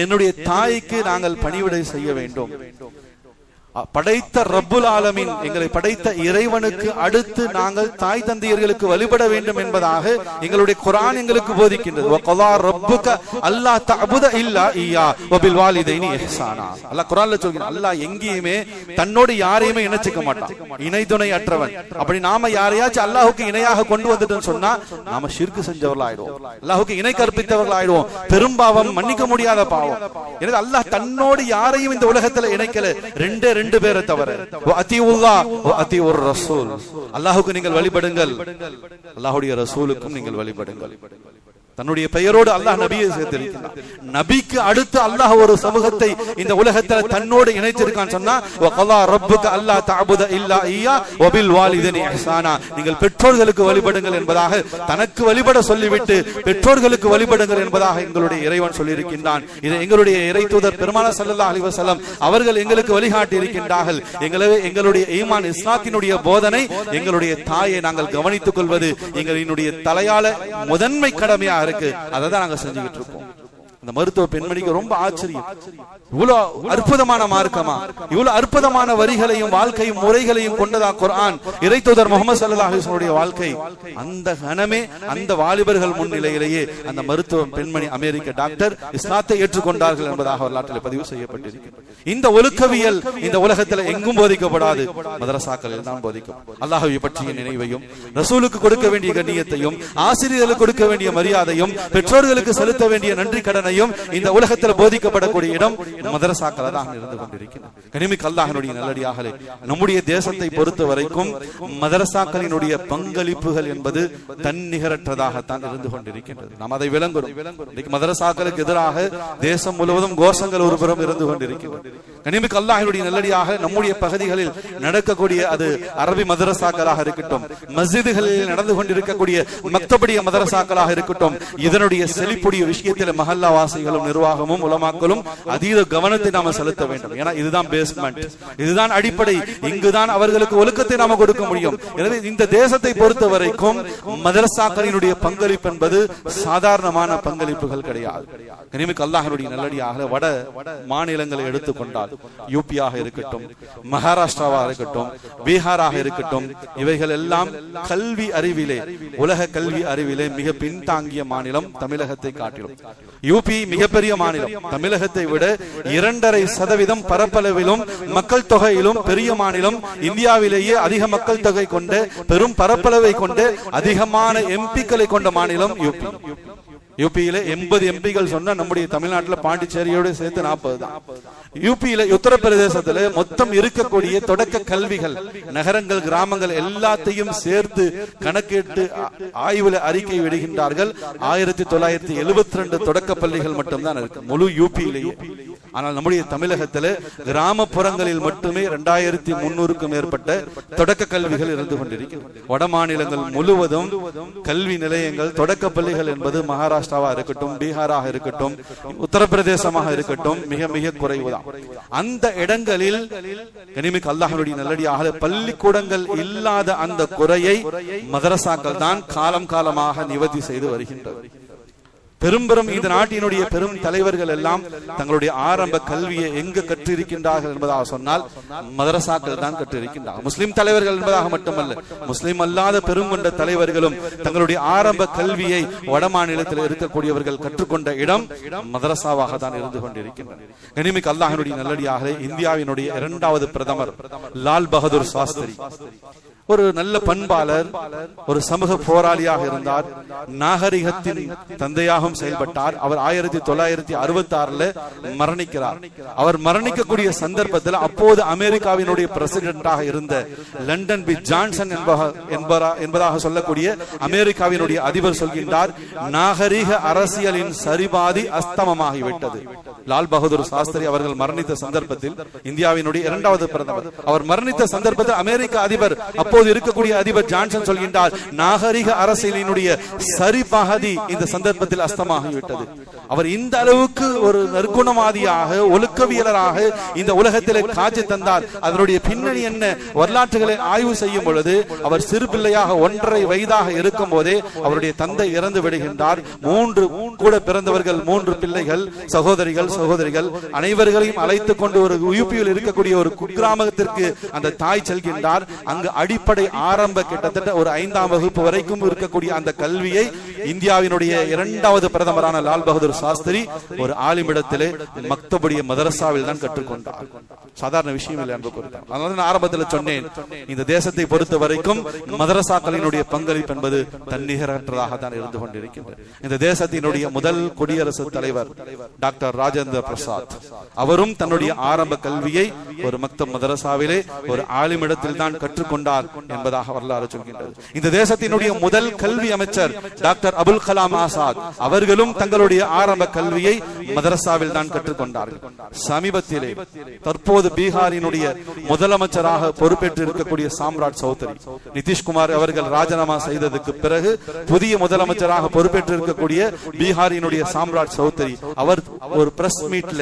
என்னுடைய தாய்க்கு நாங்கள் பணிவிடை செய்ய வேண்டும். படைத்த ரப்புல் ஆலமீன், எங்களை படைத்த இறைவனுக்கு அடுத்து நாங்கள் தாய் தந்தையர்களுக்கு வழிபட வேண்டும் என்பதாக எங்களுடைய குர்ஆன் எங்களுக்கு போதிக்கின்றது. வகலா ரப்புக அல்லா தஅபுத இல்லா இய்யா வபில் வாலிதைனி இஹ்சானா. அல்லாஹ் குர்ஆன்ல சொல்கிறான், அல்லாஹ் எங்கேயுமே தன்னோடு யாரையுமே இணைச்சிக்க மாட்டான், இணை துணை அற்றவன். அப்படி நாம யாரையாச்சும் அல்லாஹ்வுக்கு இணையாக கொண்டு வந்துட்டோம்னு சொன்னா நாம ஷிர்க் செஞ்சவர்கள் ஆயிடுவோம், அல்லாஹ்வுக்கு இணை கற்பித்தவர்கள் ஆயிடுவோம், பெரும்பாவம், மன்னிக்க முடியாத பாவம். எனவே அல்லாஹ் தன்னோடு யாரையும் இந்த உலகத்துல இணைக்கல, 2 பேரை தவிர. அல்லாஹுக்கு நீங்கள் வழிபடுங்கள், அல்லாஹுடைய ரசூலுக்கும் நீங்கள் வழிபடுங்கள். தன்னுடைய பெயரோடு அல்லாஹ் நபியை சேர்த்திருக்கிறார். நபிக்கு அடுத்து அல்லாஹ் ஒரு சமூகத்தை இந்த உலகத்தில் தன்னோடு இணைத்திருக்கான்னு சொன்னா, வகலா ரப்புக அல்லா தஅபுத இல்லா இய்யா வபில் வாலிதைனி இஹ்சானா. நீங்கள் பெற்றோர்களுக்கு வழிபடுங்கள் என்பதாக தனக்கு வழிபட சொல்லிவிட்டு பெற்றோர்களுக்கு வழிபடுங்கள் என்பதாக எங்களுடைய இறைவன் சொல்லியிருக்கின்றான். இது எங்களுடைய இறை தூதர் பெருமானார் ஸல்லல்லாஹு அலைஹி வஸல்லம் அவர்கள் எங்களுக்கு வழிகாட்டி இருக்கின்றார்கள். எங்களுடைய ஈமான் இஸ்லாத்தினுடைய போதனை, எங்களுடைய தாயை நாங்கள் கவனித்துக் கொள்வது எங்களுடைய தலையால முதன்மை கடமையாக இருக்கு. அதான் நாங்க செஞ்சுக்கிட்டு இருக்கோம். அந்த மருத்துவ பெண்மணிக்கு ரொம்ப ஆச்சரியம், இவ்வளவு அற்புதமான மார்க்கமா, இவ்வளவு அற்புதமான வரிகளையும் வாழ்க்கையும் முறைகளையும் கொண்டதா குர்ஆன், இறை தூதர் முஹம்மது ஸல்லல்லாஹு அலைஹி வஸல்லம் வாழ்க்கை. அந்த கணமே அந்த வாலிபர்கள் முன்னிலையிலேயே அந்த மருத்துவ பெண்மணி அமெரிக்க டாக்டர் இஸ்லாத்தை ஏற்றுக்கொண்டார்கள் என்பதாக வரலாற்றில் பதிவு செய்யப்பட்டிருக்கிறது. இந்த ஒழுக்கவியல் இந்த உலகத்தில் எங்கும் போதிக்கப்படாது, மதரசாக்களில் தான் போதிக்கப்படும். அல்லாஹ்வை பற்றிய நினைவையும், ரசூலுக்கு கொடுக்க வேண்டிய கண்ணியத்தையும், ஆசிரியர்களுக்கு கொடுக்க வேண்டிய மரியாதையும், பெற்றோர்களுக்கு செலுத்த வேண்டிய நன்றி கடனையும் இந்த உலகத்தில் போதிக்கப்படக்கூடிய இடம் மதரசாக்கள் தான் இருந்து கொண்டிருக்கிறது. கனிமிக்க அல்லாஹ்வினுடைய நல்லடியார்களே, நம்முடைய தேசத்தை பொறுத்த வரைக்கும் மதரசாக்களினுடைய பங்களிப்புகள் என்பது தன்னிகரற்றதாகத்தான் இருந்து கொண்டிருக்கின்றது. நாம் அதை விளங்குறோம். மதரசாக்களுக்கு எதிராக தேசம் முழுவதும் கோஷங்கள் ஒருபுறம் இருந்து கொண்டிருக்கிறது. கனிமிக்க அல்லாஹ்வினுடைய நல்லடியாக நம்முடைய பகுதிகளில் நடக்கக்கூடிய அது அரபி மதரசாக்களாக இருக்கட்டும், மஸ்ஜிதுகளில் நடந்து கொண்டிருக்கக்கூடிய மக்தபடிய மதரசாக்களாக இருக்கட்டும், இதனுடைய செழிப்புடைய விஷயத்தில் மஹல்லா வாசிகளும் நிர்வாகமும் உலமாக்களும் அதீத கவனத்தை நாம செலுத்த வேண்டும். ஏன்னா இதுதான் பேஸ்மெண்ட், இதுதான் அடிப்படை, இங்குதான் அவர்களுக்கு ஒழுக்கத்தை நாம கொடுக்க முடியும். எனவே இந்த தேசத்தை பொறுத்த வரைக்கும் மதரசாக்களினுடைய பங்களிப்பு என்பது சாதாரணமான பங்களிப்புகள் கிடையாது. கனிமிக்க அல்லாஹ்வுடைய நல்லடியாக வட மாநிலங்களை எடுத்துக்கொண்டால் யூபியாக இருக்கட்டும், மகாராஷ்டிராவாக இருக்கட்டும், பீகாராக இருக்கட்டும், இவைகள் எல்லாம் கல்வி அறிவிலே, உலக கல்வி அறிவிலே மிக பின்தாங்கிய மாநிலம் தமிழகத்தை காட்டிலும். யூபி மிகப்பெரிய மாநிலம், தமிழகத்தை விட 2.5% பரப்பளவிலும் மக்கள் தொகையிலும் பெரிய மாநிலம், இந்தியாவிலேயே அதிக மக்கள் தொகை கொண்ட பெரும் பரப்பளவை கொண்ட அதிகமான எம்பிக்களை கொண்ட மாநிலம் யூபி. யூபியில 80 எம்பிகள் சொன்னா நம்முடைய தமிழ்நாட்டில் பாண்டிச்சேரியோட சேர்த்து 40 தான். யூபியில உத்தரப்பிரதேசத்துல மொத்தம் இருக்கக்கூடிய தொடக்க கல்விகள், நகரங்கள், கிராமங்கள் எல்லாத்தையும் சேர்த்து கணக்கிட்டு ஆய்வுல அறிக்கை விடுகின்றார்கள். 1972 தொடக்க பள்ளிகள் மட்டும்தான் இருக்கு முழு யூபியிலேயே. ஆனால் நம்முடைய தமிழகத்துல கிராமப்புறங்களில் மட்டுமே 2300க்கும் மேற்பட்ட தொடக்க கல்விகள் இருந்து கொண்டிருக்கிறது. வட மாநிலங்கள் முழுவதும் கல்வி நிலையங்கள், தொடக்க பள்ளிகள் என்பது மகாராஷ்டிராவா இருக்கட்டும், பீகாராக இருக்கட்டும், உத்தரப்பிரதேசமாக இருக்கட்டும் மிக மிக குறைவுதான். அந்த இடங்களில் கனிமிக்க அல்லாஹ்வுடைய நல்லடியாக பள்ளிக்கூடங்கள் இல்லாத அந்த குறையை மதரசாக்கள் தான் காலம் காலமாக நிவர்த்தி செய்து வருகின்றது. பெரும் இந்த நாட்டினுடைய பெரும் தலைவர்கள் எல்லாம் தங்களுடைய ஆரம்ப கல்வியை எங்க கற்றிருக்கின்றார்கள் என்பதாக சொன்னால் மதரசாக்கள் தான் கற்றிருக்கின்றார்கள். முஸ்லிம் தலைவர்கள் என்பதாக மட்டுமல்ல, முஸ்லிம் அல்லாத பெருங்கொண்ட தலைவர்களும் தங்களுடைய ஆரம்ப கல்வியை வட மாநிலத்தில் இருக்கக்கூடியவர்கள் கற்றுக்கொண்ட இடம் மதரசாவாக தான் இருந்து கொண்டிருக்கின்றனர். கனிமிக்க அல்லாஹ்வினுடைய நல்லடியாக இந்தியாவினுடைய 2வது பிரதமர் லால் பகதூர் சாஸ்திரி ஒரு நல்ல பண்பாளர், ஒரு சமூக போராளியாக இருந்தார். நாகரிகத்தின் தந்தையாகவும் செயல்பட்டார். அவர் 1966 மரணிக்கிறார். அவர் மரணிக்கக்கூடிய சந்தர்ப்பத்தில் அப்போது அமெரிக்காவினுடைய பிரசிடென்டாக இருந்த லண்டன் பி ஜான்சன் என்பதாக சொல்லக்கூடிய அமெரிக்காவினுடைய அதிபர் சொல்கின்றார், நாகரிக அரசியலின் சரிபாதி அஸ்தமமாகிவிட்டது. லால் பகதூர் சாஸ்திரி அவர்கள் மரணித்த சந்தர்ப்பத்தில், இந்தியாவினுடைய 2வது பிரதமர், அவர் மரணித்த சந்தர்ப்பத்தில் அமெரிக்க அதிபர், அப்போது இருக்கக்கூடிய அதிபர் ஜான்சன் சொல்கின்றார், நாகரிக அரசியலினுடைய சரிபாதி இந்த சந்தர்ப்பத்தில் அஸ்தமாகிவிட்டது. அவர் இந்த அளவுக்கு ஒரு நற்குணவாதியாக, ஒழுக்கவியலராக இந்த உலகத்திலே காட்சி தந்தார். அதனுடைய பின்னணி என்ன? வரலாற்றுகளை ஆய்வு செய்யும் பொழுது அவர் சிறு பிள்ளையாக 1.5 வயதாக இருக்கும் போதே அவருடைய தந்தை இறந்து விடுகின்றார். 3 கூட பிறந்தவர்கள், 3 பிள்ளைகள், சகோதரிகள் அனைவர்களையும் அழைத்துக் கொண்டு ஒரு யூபியில் இருக்கக்கூடிய ஒரு குக்கிராமத்திற்கு அந்த தாய் செல்கின்றார். அங்கு அடிப்படை ஆரம்ப கிட்டத்தட்ட ஒரு 5ஆம் வகுப்பு வரைக்கும் இருக்கக்கூடிய அந்த கல்வியை இந்தியாவினுடைய 2வது பிரதமரான லால் பகதூர் சாஸ்திரி ஒரு ஆலிமிடத்திலே மக்தபுடைய மதரசாவில் தான் கற்றுக்கொண்டார். சாதாரண விஷயம் இல்லை அன்பு குறித்தார். அதனால நான் ஆரம்பத்தில் சொன்னேன், இந்த தேசத்தை பொறுத்த வரைக்கும் மதரசாக்களினுடைய பங்களிப்பு என்பது தன்னிகரற்றதாக தான் இருந்து கொண்டிருக்கின்றது. இந்த தேசத்தினுடைய முதல் குடியரசுத் தலைவர் டாக்டர் ராஜேந்திர பிரசாத் அவரும் தன்னுடைய ஆரம்ப கல்வியை ஒரு மக்தப் மதரசாவிலே ஒரு ஆலிமிடத்தில் தான் கற்றுக்கொண்டார் என்பதாக வரலாறு சொல்கின்றது. இந்த தேசத்தினுடைய முதல் கல்வி அமைச்சர் டாக்டர் அபுல் கலாம் ஆசாத் அவர்களும் தங்களுடைய ஆரம்ப கல்வியை மதரசாவில் தான் கற்றுக்கொண்டார்கள். சமீபத்திலே தற்போது பீகாரினுடைய முதலமைச்சராக பொறுப்பேற்று இருக்கக்கூடிய சாம்ராட் சௌத்ரி, நிதிஷ்குமார் அவர்கள் ராஜினாமா செய்ததுக்கு பிறகு புதிய முதலமைச்சராக பொறுப்பேற்று இருக்கக்கூடிய பீகாரினுடைய சாம்ராட் சௌத்ரி அவர் ஒரு பிரஸ் மீட்ல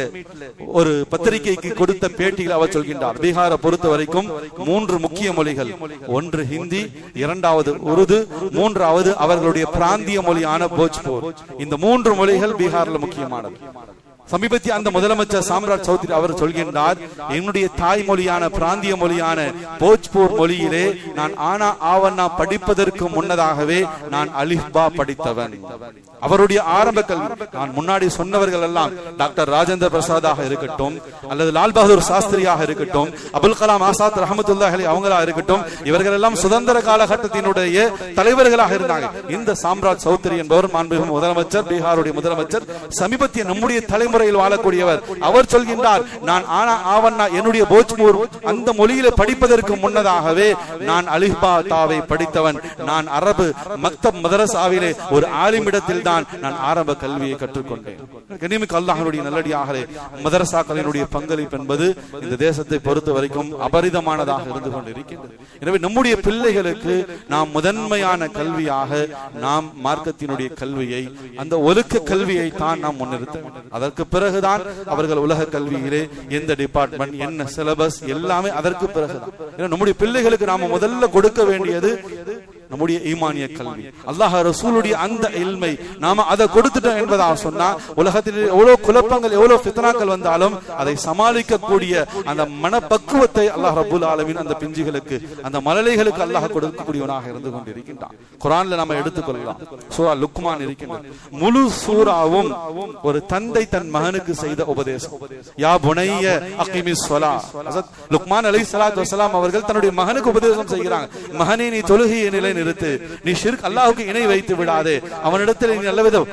ஒரு பத்திரிகைக்கு கொடுத்த பேட்டியில் அவர் சொல்கின்றார், பீகாரை பொறுத்த வரைக்கும் 3 முக்கிய மொழிகள், 1 ஹிந்தி, 2வது உருது, 3வது அவர்களுடைய பிராந்திய மொழியான போஜ்பூர். இந்த 3 மொழிகள் பீகார்ல முக்கியமானது. சமீபத்திய அந்த முதலமைச்சர் சாம்ராட் சௌத்ரி அவர் சொல்கின்றார், என்னுடைய தாய்மொழியான பிராந்திய மொழியான போஜ்பூர் மொழியிலே நான் ஆனா ஆவண்ணா படிப்பதற்கு முன்னதாகவே நான் அலிஃபா படித்தவன். அவருடைய ஆரம்ப கல்வி, நான் முன்னாடி சொன்னவர்கள் எல்லாம் டாக்டர் ராஜேந்திர பிரசாதாக இருக்கட்டும், அல்லது லால் பகதூர் சாஸ்திரியாக இருக்கட்டும், அபுல் கலாம் ஆசாத் ரஹமத்துல்லாஹி அலைஹி அவங்களா இருக்கட்டும், இவர்கள் எல்லாம் சுதந்திர காலகட்டத்தினுடைய தலைவர்களாக இருந்தாங்க. இந்த சாம்ராட் சௌத்ரி என்பவர் மாண்புமிகு முதலமைச்சர், பீகாருடைய முதலமைச்சர், சமீபத்திய நம்முடைய தலைமுறையில் வாழக்கூடியவர். அவர் சொல்கின்றார், நான் ஆனா ஆவண்ணா என்னுடைய போஜ்பூர் அந்த மொழியில படிப்பதற்கு முன்னதாகவே நான் அலிஃபா தாவை படித்தவன். நான் அரபு மக்தப் மதரசாவிலே ஒரு ஆலிமிடத்தில் தான் நான் ஆரம்ப கல்வியை கற்றுக்கொண்டேன். கனிமிக்க அல்லாஹ்வுடைய நல்லடியார்களே, மதரசாக்களினுடைய பங்களிப்பு என்பது இந்த தேசத்தை பொறுத்த வரைக்கும் அபரிதமானதாக இருந்து கொண்டிருக்கின்றது. எனவே நம்முடைய பிள்ளைகளுக்கு நாம் முதன்மையான கல்வியாக நாம் மார்க்கத்தினுடைய கல்வியை, அந்த ஒழுக்க கல்வியை தான் நாம் முன்னிறுத்த வேண்டும். அதற்கு பிறகுதான் அவர்கள் உலக கல்வியிலே எந்த டிபார்ட்மெண்ட், என்ன சிலபஸ், எல்லாமே அதற்கு பிறகுதான். நம்முடைய பிள்ளைகளுக்கு நாம முதல்ல கொடுக்க வேண்டியது நம்முடைய ஈமானிய கல்வி, அல்லாஹ் ரசூலுடைய அந்த இல்மை நாம அதை கொடுத்துட்டோம் என்பதாக சொன்னா உலகத்தில் எவ்வளவு குழப்பங்கள், எவ்வளவு ஃபித்னாக்கள் வந்தாலும் அதை சமாளிக்கக்கூடிய அந்த மனப்பக்குவத்தை அல்லாஹ் ரப்பல் ஆலமீன் அந்த பிஞ்சுகளுக்கு, அந்த மலலைகளுக்கு அல்லாஹ் கொடுக்கக்கூடியவனாக இருந்து கொண்டிருக்கின்றான். குர்ஆன்ல நாம எடுத்துக்கொள்ளலாம், சூரா லுக்மான் இருக்கின்றது. முழு சூராவும் ஒரு தந்தை தன் மகனுக்கு செய்த உபதேசம். யா புனைய அகிமிஸ் ஸலா. லுக்மான் அலைஹிஸ்ஸலாத்து வஸலாம் அவர்கள் தன்னுடைய மகனுக்கு உபதேசம் செய்கிறாங்க, மகனே நீ தொழுகையை நிலை நிறுத்து, நீ ஷிர்க் அல்லாஹ்வுக்கு இணை வைத்து விடாதே, அவனிடத்தில் நீ நல்லவிதம்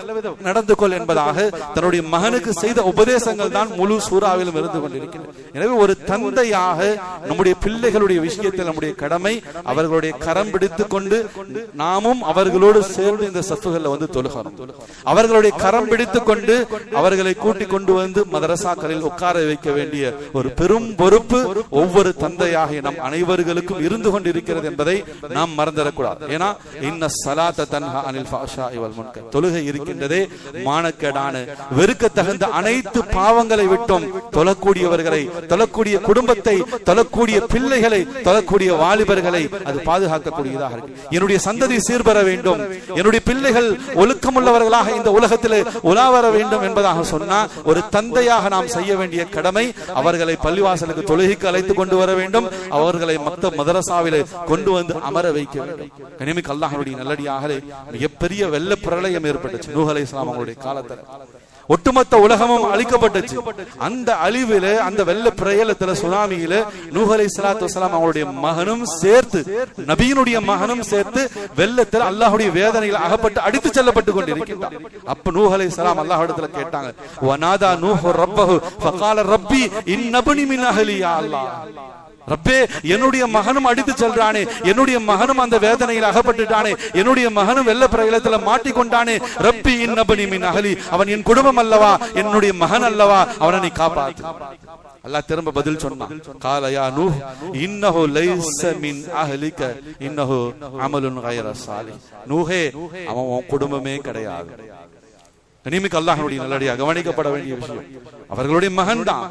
நடந்து கொள் என்பதாக தன்னுடைய மகனுக்கு செய்த உபதேசங்கள் தான் முழு சூறாவிலும் இருந்து கொண்டிருக்கின்றன. எனவே ஒரு தந்தையாக நம்முடைய பிள்ளைகளுடைய விஷயத்தில் நம்முடைய கடமை அவர்களுடைய கரம் பிடித்துக் கொண்டு நாமும் அவர்களோடு சேர்ந்து இந்த சஃப்களில் வந்து தொழுகிறோம். அவர்களுடைய கரம் பிடித்துக் கொண்டு அவர்களை கூட்டிக் கொண்டு வந்து மதரசாக்களில் உட்கார வைக்க வேண்டிய ஒரு பெரும் பொறுப்பு ஒவ்வொரு தந்தையாக நம் அனைவர்களுக்கும் இருந்து கொண்டிருக்கிறது என்பதை நாம் மறந்துடக்கூடாது. ஏன்னா இன்ன ஸலாத்த தன்ஹா அனில் ஃபாஹ்ஷாஇ வல் முன்கர், தொழுகை இருக்கின்றதே மானக்கேடான வெறுக்க தகுந்த அனைத்து பாவங்களை விட்டும் தொழக்கூடியவர்களை, தொழக்கூடிய குடும்பத்தை, தொழக்கூடிய பிள்ளைகளை, தொழக்கூடிய வாலிபர்களை அது பாதுகாக்கக்கூடியதாக இருக்கு. என்னுடைய சந்ததி சீர்பெற வேண்டும், என்னுடைய பிள்ளைகள் ஒழுக்கமுள்ளவர்களாக இந்த உலகத்தில் உலா வர வேண்டும் என்பதாக சொன்னா ஒரு தந்தையாக நாம் செய்ய வேண்டிய கடமை அவர்களை பள்ளிவாசலுக்கு தொழுகைக்கு அழைத்து கொண்டு வர வேண்டும், அவர்களை மக்தப் மதரசாவிலே கொண்டு வந்து அமர வைக்க வேண்டும். கனிமிக்க அல்லாஹ்வுடைய நல்லடியார்களே, மிகப்பெரிய வெள்ள பிரளயம் ஏற்பட்டுச்சு நூஹ் அலைஹிஸ்ஸலாம் அவங்களுடைய காலத்துல. ஒட்டுமொத்த உலகமும் அழிக்கப்பட்டுச்சு. அந்த அழிவில, அந்த வெள்ள பிரயலத்துல, சுனாமியில நூஹ் அலைஹிஸ்ஸலாத்து வஸலாம் அவருடைய மகனும் சேர்த்து, நபியினுடைய மகனும் சேர்த்து வெள்ளத்தில் அல்லாஹ்வுடைய வேதனையில் அகப்பட்டு அடித்து செல்லப்பட்டு கொண்டிருக்கிறார். அப்ப நூஹ் அலைஹிஸ்ஸலாம் அல்லாஹ்விடத்துல கேட்டாங்க, வநாதா நூஹ் ரப்பஹு ஃபகால ரப்பி இன்னப்னி மின் அஹ்லி யா அல்லாஹ். ரப்பே, என்னுடைய மகனும் அடித்து செல்றானே, என்னுடைய மகனும் அந்த வேதனையில் அகப்பட்டுட்டானே, என்னுடைய மகனும் வெள்ள பிரயலத்துல மாட்டிக்கொண்டானே, ரப்பி இன்னப்னி மின் அஹ்லி, அவன் என் குடும்பம் அல்லவா, என்னுடைய மகன் அல்லவா, அவனை நீ காப்பாத்து. அல்லாஹ் திரும்ப பதில் சொன்னான், கால யா நூஹ் இன்னஹு லைஸ மின் அஹ்லிக இன்னஹு அமலுன் கைர சாலிஹ். நூஹே, அவன் உன் குடும்பமே கிடையாது. கனிமிக்கு அல்லாஹ்வுடைய நல்லடியாக கவனிக்கப்பட வேண்டிய விஷயம், அவர்களுடைய மகன் தான்,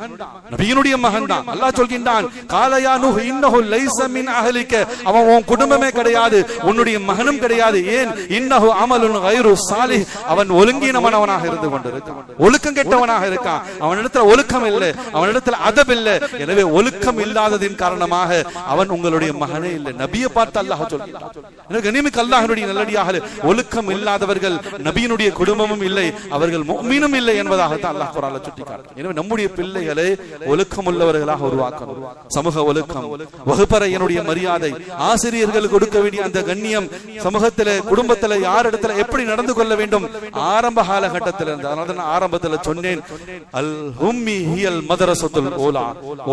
நபியினுடைய மகன் தான். அல்லாஹ் சொல்கின்றான், கால யா நூஹ் இன்னஹு லைஸ மின் அஹ்லிக, அவன் உன் குடும்பமே கிடையாது, உன்னுடைய மகனும் கிடையாது. ஏன்? இன்னஹு அமலுன் கைரு சாலிஹ், அவன் ஒழுங்கினவனாக இருந்து கொண்டிருக்கான், ஒழுக்கம் கெட்டவனாக இருக்கான். அவனிடத்துல ஒழுக்கம் இல்லை, அவனிடத்துல அதப் இல்லை. எனவே ஒழுக்கம் இல்லாததின் காரணமாக அவன் உங்களுடைய மகனே இல்லை. நபியை பார்த்து அல்லாஹ் சொல்கிறான். எனவே கனிமிக்கு அல்லாஹ்வுடைய நல்லடியாக ஒழுக்கம் இல்லாதவர்கள் நபியினுடைய குடும்பமும் இல்லை, அவர்கள் முஃமினும் இல்லை என்பதாகத்தான் அல்லாஹ் குர்ஆன்ல சுட்டிக்காட்டுகிறார். எனவே நம்முடைய பிள்ளைகளை ஒழுக்கம் உள்ளவர்களாக உருவாக்கணும். சமூக ஒழுக்கம், வகுப்பறையினுடைய மரியாதை, ஆசிரியர்களுக்கு கொடுக்க வேண்டிய அந்த கண்ணியம், சமூகத்திலே, குடும்பத்திலே யார் இடத்துல எப்படி நடந்து கொள்ள வேண்டும், ஆரம்ப காலகட்டத்தில் இருந்து. அதனால நான் ஆரம்பத்தில் சொன்னேன், அல் உம்மி ஹியல் மதரசத்துல் ஊலா,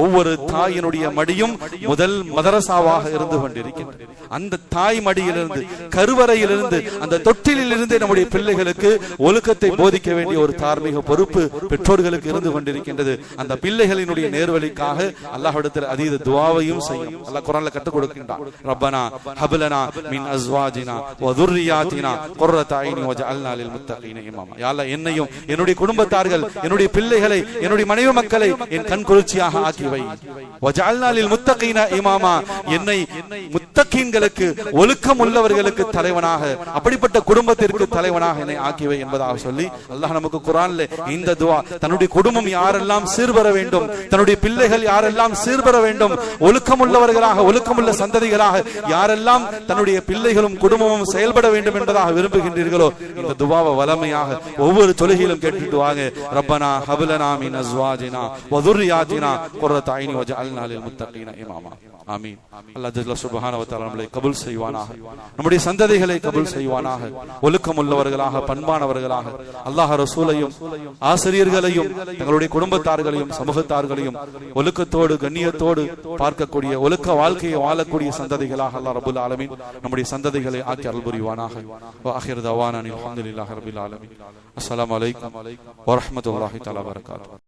ஒவ்வொரு தாயினுடைய மடியும் முதல் மதரசாவாக இருந்து கொண்டிருக்கின்றது. அந்த தாய் மடியிலிருந்து, கருவறையிலிருந்து, அந்த தொட்டிலில் இருந்து நம்முடைய பிள்ளைகளுக்கு ஒழுக்கத்தை போதிக்க வேண்டிய ஒரு தார்மீக பொறுப்பு பெற்றோர்களுக்கு இருந்து கொண்டிருக்கின்றது. அந்த பிள்ளைகளினுடைய நேர்வழிக்காக அல்லாஹ்விடத்தில் அதீத துஆவையும் செய்யும். அல்லாஹ் குர்ஆன்ல கற்றுக் கொடுக்கின்றான், ரப்பனா ஹப்லனா மின் அஸ்வாஜினா வ துர்ரியாத்தினா குர்ரத ஐனி வஜஅல்னா லில் முத்தகீன இமாமா. யா அல்லாஹ், என்னையும் என்னுடைய குடும்பத்தார்கள், என்னுடைய பிள்ளைகளை, என்னுடைய மனைவி மக்களை என் கண் குளிர்ச்சியாக ஆக்கி வை. வஜஅல்னா லில் முத்தகீன இமாமா, என்னை முத்தகீன்களுக்கு, ஒழுக்கம் உள்ளவர்களுக்கு தலைவனாக, அப்படிப்பட்ட குடும்பத்திற்கு தலைவனாக என்னை ஆக்கி வை என்பதாக சொல்லி அல்லாஹ் நமக்கு குர்ஆன்ல இந்த துஆ, தன்னுடைய குடும்பம் யாரெல்லாம் சீர்பெற வேண்டும், தன்னுடைய பிள்ளைகள் யாரெல்லாம் சீர்பெற வேண்டும், ஒழுக்கம் உள்ளவர்களாக, ஒழுக்கமுள்ள சந்ததிகளாக யாரெல்லாம் தன்னுடைய பிள்ளைகளும் குடும்பமும் செயல்பட வேண்டும் என்பதாக விரும்புகின்றீர்களோ, இந்த துஆவை வலமையாக ஒவ்வொரு தொழுகையிலும் கேட்டுட்டு வாங்க. ரப்பனா ஹப்லனா மின் அஸ்வாஜினா வ துர்ரியாத்தினா குர்ரத ஐனி வஜஅல்னா லில் முத்தகீன இமாமா. ஆமீன். அல்லாஹ் ஜல்ல சுப்ஹானஹு வ தஆலா நம்மை கபூல் செய்வானாக, நம்முடைய சந்ததிகளை கபூல் செய்வானாக, ஒழுக்கம் உள்ளவர்களாக, பண்பானவர்களாக, அல்லாஹ் ரசூலையும் ஆசிரியர்களையும் தங்களுடைய குடும்பத்தார்களையும் சமூகத்தார்களையும் ஒழுக்கத்தோடு கண்ணியத்தோடு பார்க்கக்கூடிய, ஒழுக்க வாழ்க்கையை வாழக்கூடிய சந்ததிகளாக அல்லாஹ் ரப்பல் ஆலமீன் நம்முடைய சந்ததிகளை ஆக்கி அருள் புரிவானாக. வ ஆகிரு தவானா அல்ஹம்துலில்லாஹி ரப்பில் ஆலமீன். அஸ்ஸலாமு அலைக்கும் வ ரஹ்மத்துல்லாஹி தஆலா வ பரகாத்துஹு.